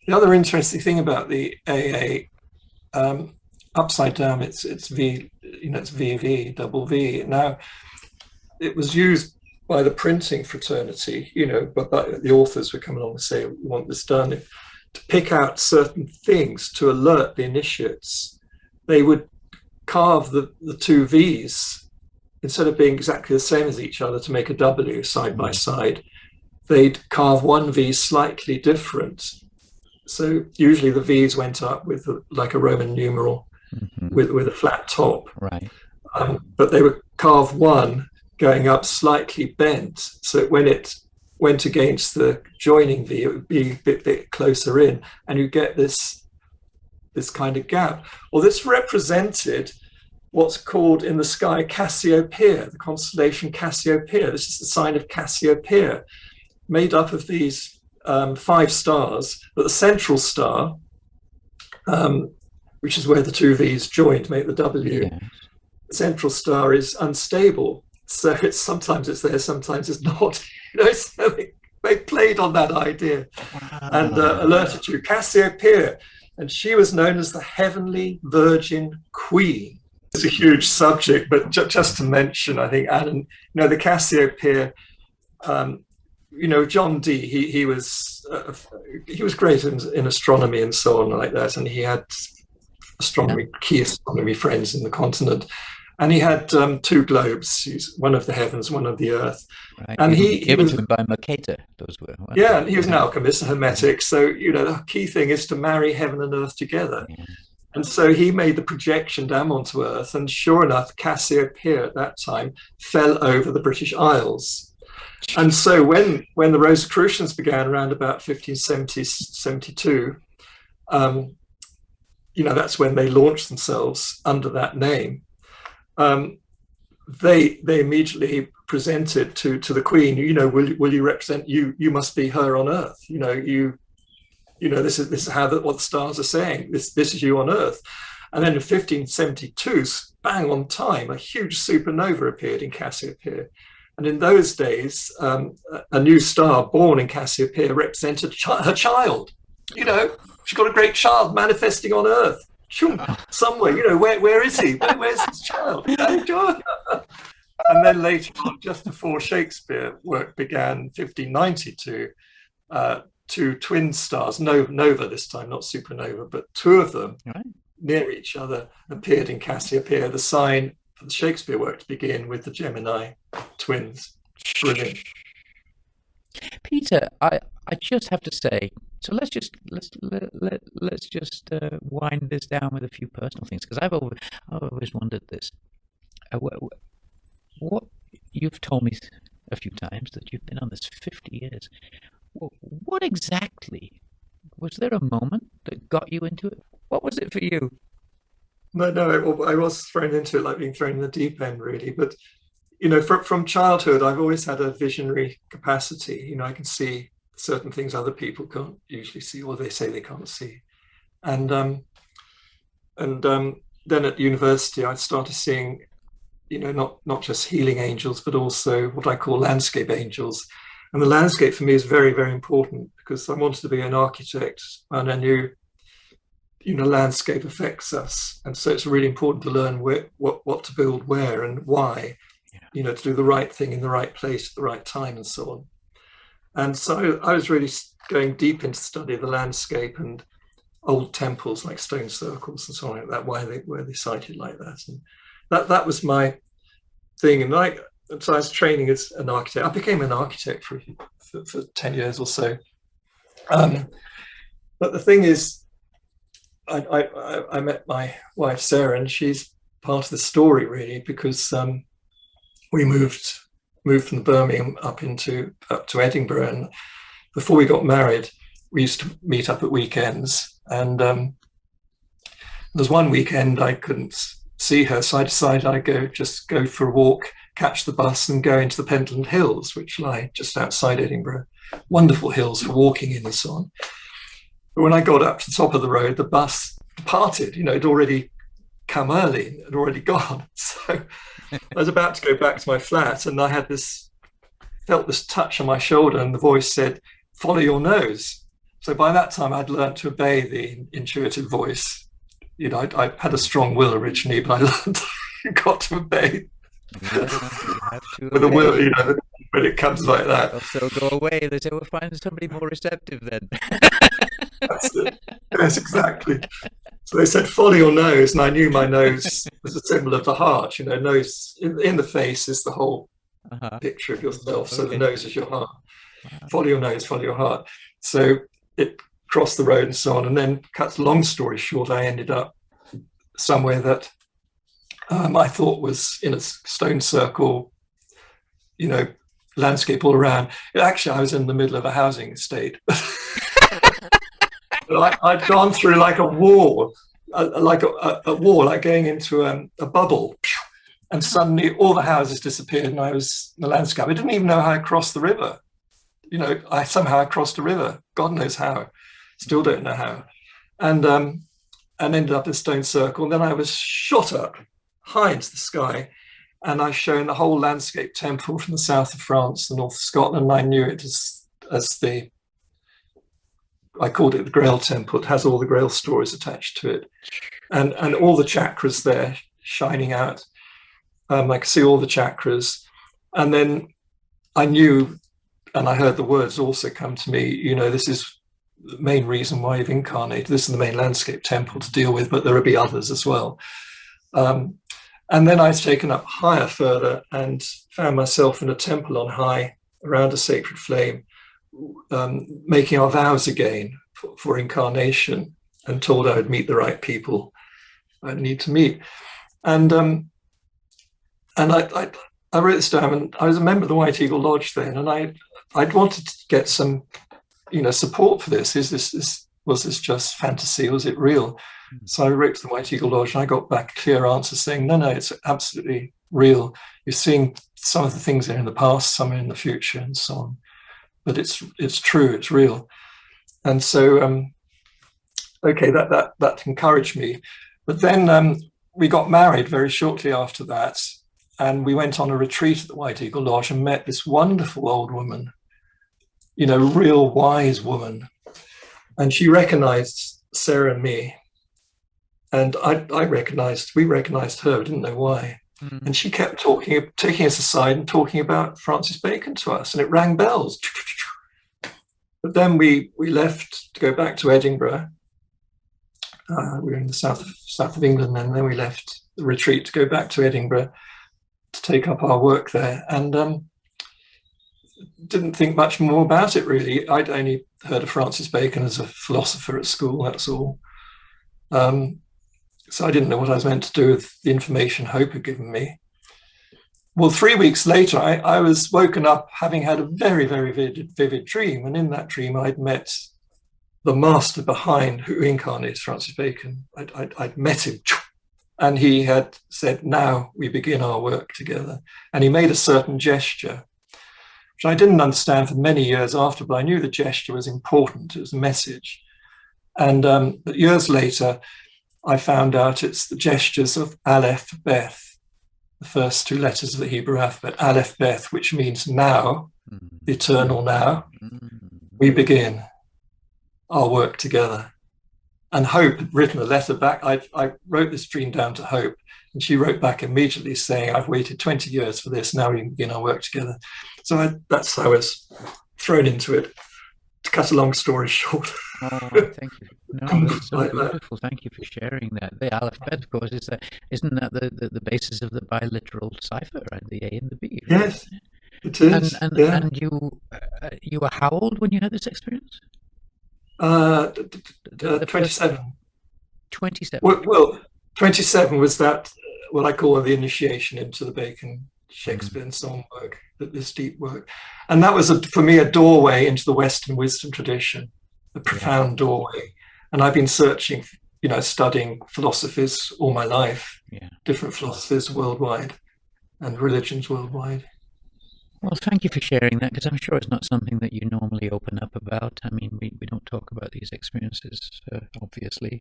The other interesting thing about the AA, upside down, it's V, it's VV, double V. Now, it was used by the printing fraternity, but the authors would come along and say, we want this done. To pick out certain things to alert the initiates, they would carve the two V's, instead of being exactly the same as each other to make a W side by side, they'd carve one V slightly different. So usually the V's went up with like a Roman numeral, mm-hmm. with a flat top. Right. But they would carve one going up slightly bent, so when it went against the joining V, it would be a bit closer in, and you get this kind of gap. Well, this represented what's called in the sky Cassiopeia, the constellation Cassiopeia. This is the sign of Cassiopeia, made up of these 5 stars, but the central star, which is where the two V's join to make the W, yeah. The central star is unstable. So sometimes it's there, sometimes it's not. So they played on that idea. Wow. And alerted you. Cassiopeia, and she was known as the Heavenly Virgin Queen. It's a huge subject, but just to mention, I think, Alan, the Cassiopeia, John Dee, he was great in astronomy and so on like that, and he had key astronomy friends in the continent. And he had 2 globes, one of the heavens, one of the earth. Right. And he given was, to him by Mercator, those were. Yeah, and he was an alchemist, a hermetic. So, the key thing is to marry heaven and earth together. Yeah. And so he made the projection down onto earth. And sure enough, Cassiopeia at that time fell over the British Isles. And so when the Rosicrucians began around about 1572, that's when they launched themselves under that name. They immediately presented to the Queen, will you represent you must be her on earth, this is how what the stars are saying, this is you on earth. And then in 1572, bang on time, a huge supernova appeared in Cassiopeia, and in those days a new star born in Cassiopeia represented her child. She's got a great child manifesting on earth somewhere. Where is he? Where's his child? And then later on, just before Shakespeare work began, 1592, 2 twin stars, nova this time, not supernova, but 2 of them near each other appeared in Cassiopeia, the sign for the Shakespeare work to begin with the Gemini twins. Brilliant. Peter, I just have to say, so let's just wind this down with a few personal things, because I've always wondered this. What you've told me a few times that you've been on this 50 years. What exactly was there a moment that got you into it? What was it for you? No, I was thrown into it like being thrown in the deep end, really. But from childhood, I've always had a visionary capacity. I can see certain things other people can't usually see, or they say they can't see. And then at university, I started seeing, not just healing angels, but also what I call landscape angels. And the landscape for me is very, very important, because I wanted to be an architect, and I knew, landscape affects us. And so it's really important to learn what to build where and why, to do the right thing in the right place at the right time and so on. And so I was really going deep into study of the landscape and old temples like stone circles and so on like that, why they sited like that. And that was my thing. And so I was training as an architect. I became an architect for 10 years or so. But the thing is, I met my wife, Sarah, and she's part of the story, really, because we moved from Birmingham up to Edinburgh. And before we got married, we used to meet up at weekends. And there's one weekend I couldn't see her, so I decided I'd go for a walk catch the bus and go into the Pentland Hills, which lie just outside Edinburgh. Wonderful hills for walking in and so on. But when I got up to the top of the road, the bus departed. It'd already come early, had already gone. So I was about to go back to my flat, and I felt this touch on my shoulder, and the voice said, "Follow your nose." So by that time, I'd learned to obey the intuitive voice. I had a strong will originally, but I learned got to obey. You have to with a will, when it comes like that. Also go away. They say, "We'll find somebody more receptive then." That's it. Yes, exactly. So they said, "Follow your nose," and I knew my nose was a symbol of the heart. Nose in the face is the whole picture of yourself. So the nose is your heart. Wow. Follow your nose, follow your heart. So it crossed the road and so on. And then, cut a long story short, I ended up somewhere that I thought was in a stone circle, landscape all around. Actually, I was in the middle of a housing estate. I'd gone through like a wall, like going into a bubble, and suddenly all the houses disappeared, and I was in the landscape. I didn't even know how I crossed the river. I crossed a river. God knows how. Still don't know how. And ended up in a stone circle. And then I was shot up high into the sky, and I shown the whole landscape temple from the south of France, the north of Scotland. And I knew it as I called it the Grail Temple. It has all the Grail stories attached to it, and all the chakras there shining out. I could see all the chakras, and then I knew, and I heard the words also come to me. This is the main reason why you've incarnated. This is the main landscape temple to deal with, but there will be others as well. And then I was taken up higher, further, and found myself in a temple on high, around a sacred flame, making our vows again for incarnation, and told I would meet the right people I'd need to meet. And I wrote this down, and I was a member of the White Eagle Lodge then, and I'd wanted to get some, support for this. Was this just fantasy? Was it real? So I wrote to the White Eagle Lodge, and I got back a clear answer saying, no, it's absolutely real. You're seeing some of the things that are in the past, some are in the future, and so on. But it's true, it's real. And so, that encouraged me. But then we got married very shortly after that, and we went on a retreat at the White Eagle Lodge and met this wonderful old woman, real wise woman. And she recognized Sarah and me. And we recognized her, didn't know why. Mm-hmm. And she kept taking us aside and talking about Francis Bacon to us, and it rang bells. But then we left to go back to Edinburgh. We were in the south of England, and then we left the retreat to go back to Edinburgh to take up our work there, and didn't think much more about it really. I'd only heard of Francis Bacon as a philosopher at school, that's all. So I didn't know what I was meant to do with the information Hope had given me. Well, 3 weeks later, I was woken up having had a very, very vivid dream. And in that dream, I'd met the master behind who incarnates Francis Bacon. I'd met him, and he had said, now we begin our work together. And he made a certain gesture, which I didn't understand for many years after, but I knew the gesture was important. It was a message. And but years later, I found out it's the gestures of Aleph Beth, the first two letters of the Hebrew alphabet, Aleph Beth, which means now, the eternal now, we begin our work together. And Hope had written a letter back. I wrote this dream down to Hope, and she wrote back immediately saying, I've waited 20 years for this, now we can begin our work together. So that's how I was thrown into it, to cut a long story short. Oh, thank you. No, that's so beautiful. Thank you for sharing that. The alphabet, of course, isn't that the basis of the biliteral cipher, right? The A and the B. Right? Yes, it is. And you were how old when you had this experience? 27. 27. Well, 27 was that what I call the initiation into the Bacon, Shakespeare, and so on work, this deep work, and that was for me a doorway into the Western wisdom tradition. A profound doorway. And I've been searching, studying philosophies all my life, different philosophies worldwide. and religions worldwide. Well, thank you for sharing that, because I'm sure it's not something that you normally open up about. I mean, we don't talk about these experiences, obviously,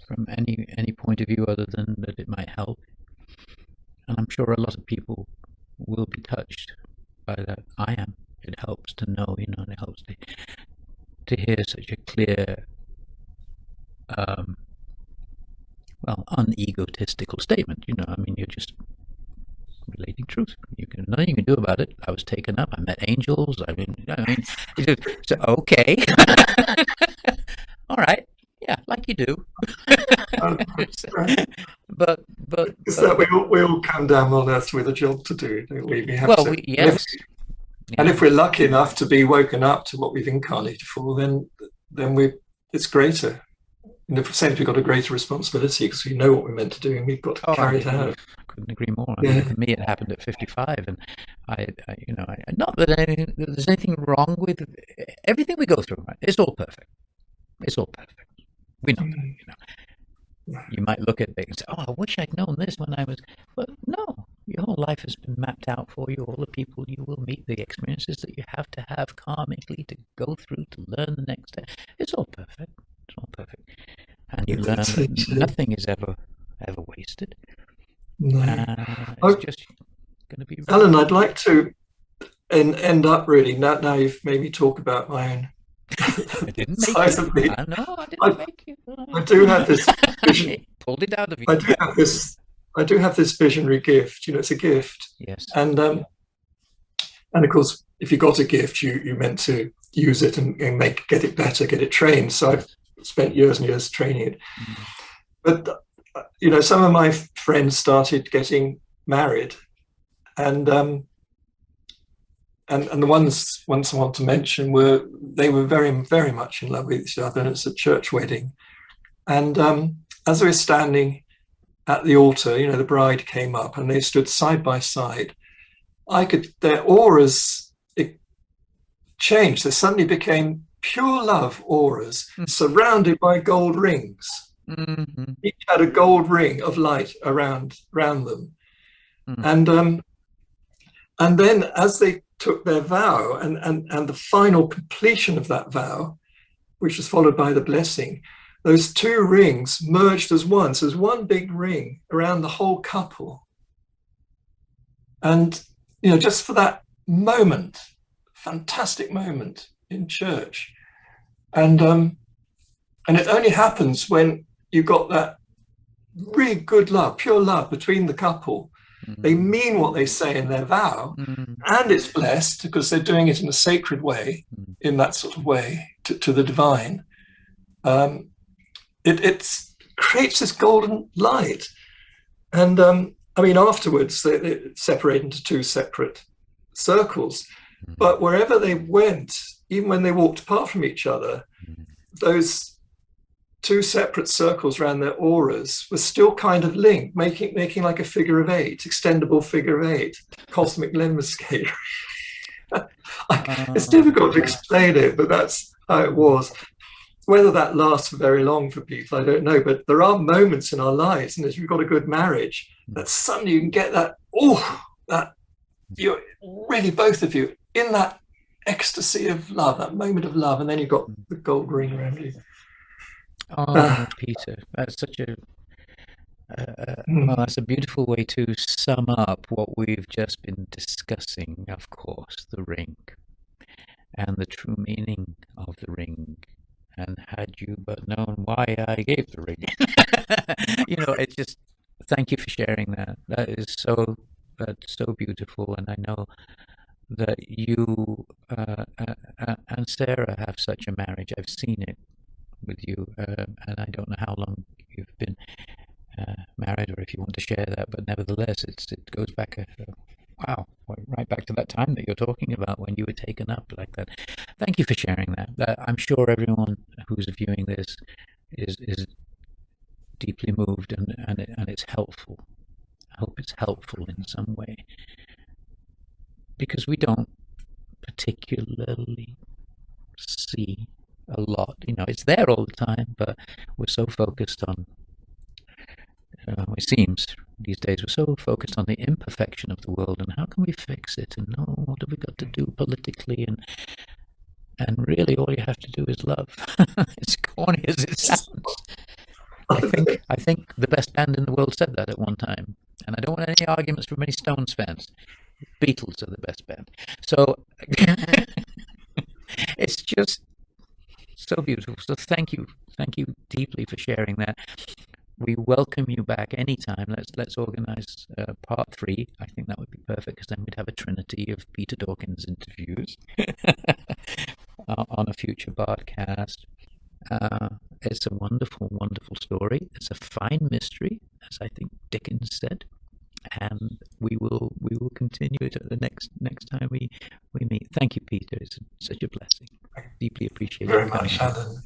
from any point of view other than that it might help. And I'm sure a lot of people will be touched by that. I am. It helps to know, and it helps to hear such a clear, unegotistical statement. I mean, you're just relating truth. Nothing you can do about it. I was taken up. I met angels. So okay, all right, yeah, like you do. but It's that we all come down on earth with a job to do, don't we? We have to. Yes. And if we're lucky enough to be woken up to what we've incarnated for, then it's greater. In the sense, we've got a greater responsibility because we know what we're meant to do and we've got to carry it out. I couldn't agree more. I mean, for me, it happened at 55, and not that there's anything wrong with everything we go through. Right? It's all perfect. It's all perfect. We know that. You might look at it and say, "Oh, I wish I'd known this when I was." But no, your whole life has been mapped out for you. All the people you will meet, the experiences that you have to have karmically to go through to learn the next step. It's all perfect. It's all perfect, and you learn that nothing is ever wasted. No. It's just going to be. Alan, I'd like to end up really. Now you've made me talk about my own. I didn't make you. I know, I didn't make you. I do have this vision. Pulled it out of you. I do have this visionary gift. It's a gift. Yes. And of course, if you got a gift, you meant to use it and get it better, get it trained. So I've spent years and years training it. But some of my friends started getting married, and the ones I want to mention were very, very much in love with each other, and it's a church wedding. And as they were standing at the altar, the bride came up and they stood side by side. Their auras changed. They suddenly became pure love auras, surrounded by gold rings. Mm-hmm. Each had a gold ring of light around them. Mm-hmm. And then as they took their vow and the final completion of that vow, which was followed by the blessing, those two rings merged as one. So there's one big ring around the whole couple. And, just for that moment, fantastic moment in church. And it only happens when you've got that really good love, pure love between the couple. They mean what they say in their vow, and it's blessed because they're doing it in a sacred way, in that sort of way to the divine. It creates this golden light. And afterwards they separate into two separate circles. But wherever they went, even when they walked apart from each other, those two separate circles around their auras were still kind of linked, making like a figure of eight, extendable figure of eight, cosmic lemniscate. It's difficult to explain it, but that's how it was. Whether that lasts for very long for people, I don't know. But there are moments in our lives, and as you've got a good marriage, that suddenly you can get that, you're really both of you in that ecstasy of love, that moment of love, and then you've got the gold ring around you. Peter, that's such that's a beautiful way to sum up what we've just been discussing. Of course, the ring and the true meaning of the ring. And had you but known why I gave the ring, it's just, thank you for sharing that. That's so beautiful. And I know that you and Sarah have such a marriage. I've seen it with you, and I don't know how long you've been married, or if you want to share that, but nevertheless, it goes back right back to that time that you're talking about when you were taken up like that. Thank you for sharing that. I'm sure everyone who's viewing this is deeply moved, and it's helpful. I hope it's helpful in some way, because we don't particularly see a lot. It's there all the time, but we're so focused on It seems these days we're so focused on the imperfection of the world and how can we fix it, and what have we got to do politically, and really all you have to do is love. As corny as it sounds. I think the best band in the world said that at one time, and I don't want any arguments from any Stones fans. Beatles are the best band. So it's just so beautiful. So thank you deeply for sharing that. We welcome you back anytime. Let's organise part 3. I think that would be perfect, because then we'd have a trinity of Peter Dawkins interviews on a future Bardcast. It's a wonderful, wonderful story. It's a fine mystery, as I think Dickens said, and we will continue it at the next time we meet. Thank you, Peter. It's such a blessing. Deeply appreciate it very much, Alan.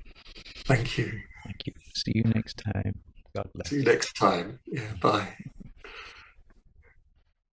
Thank you. Thank you. See you next time. God bless. See you next time. Yeah. Bye.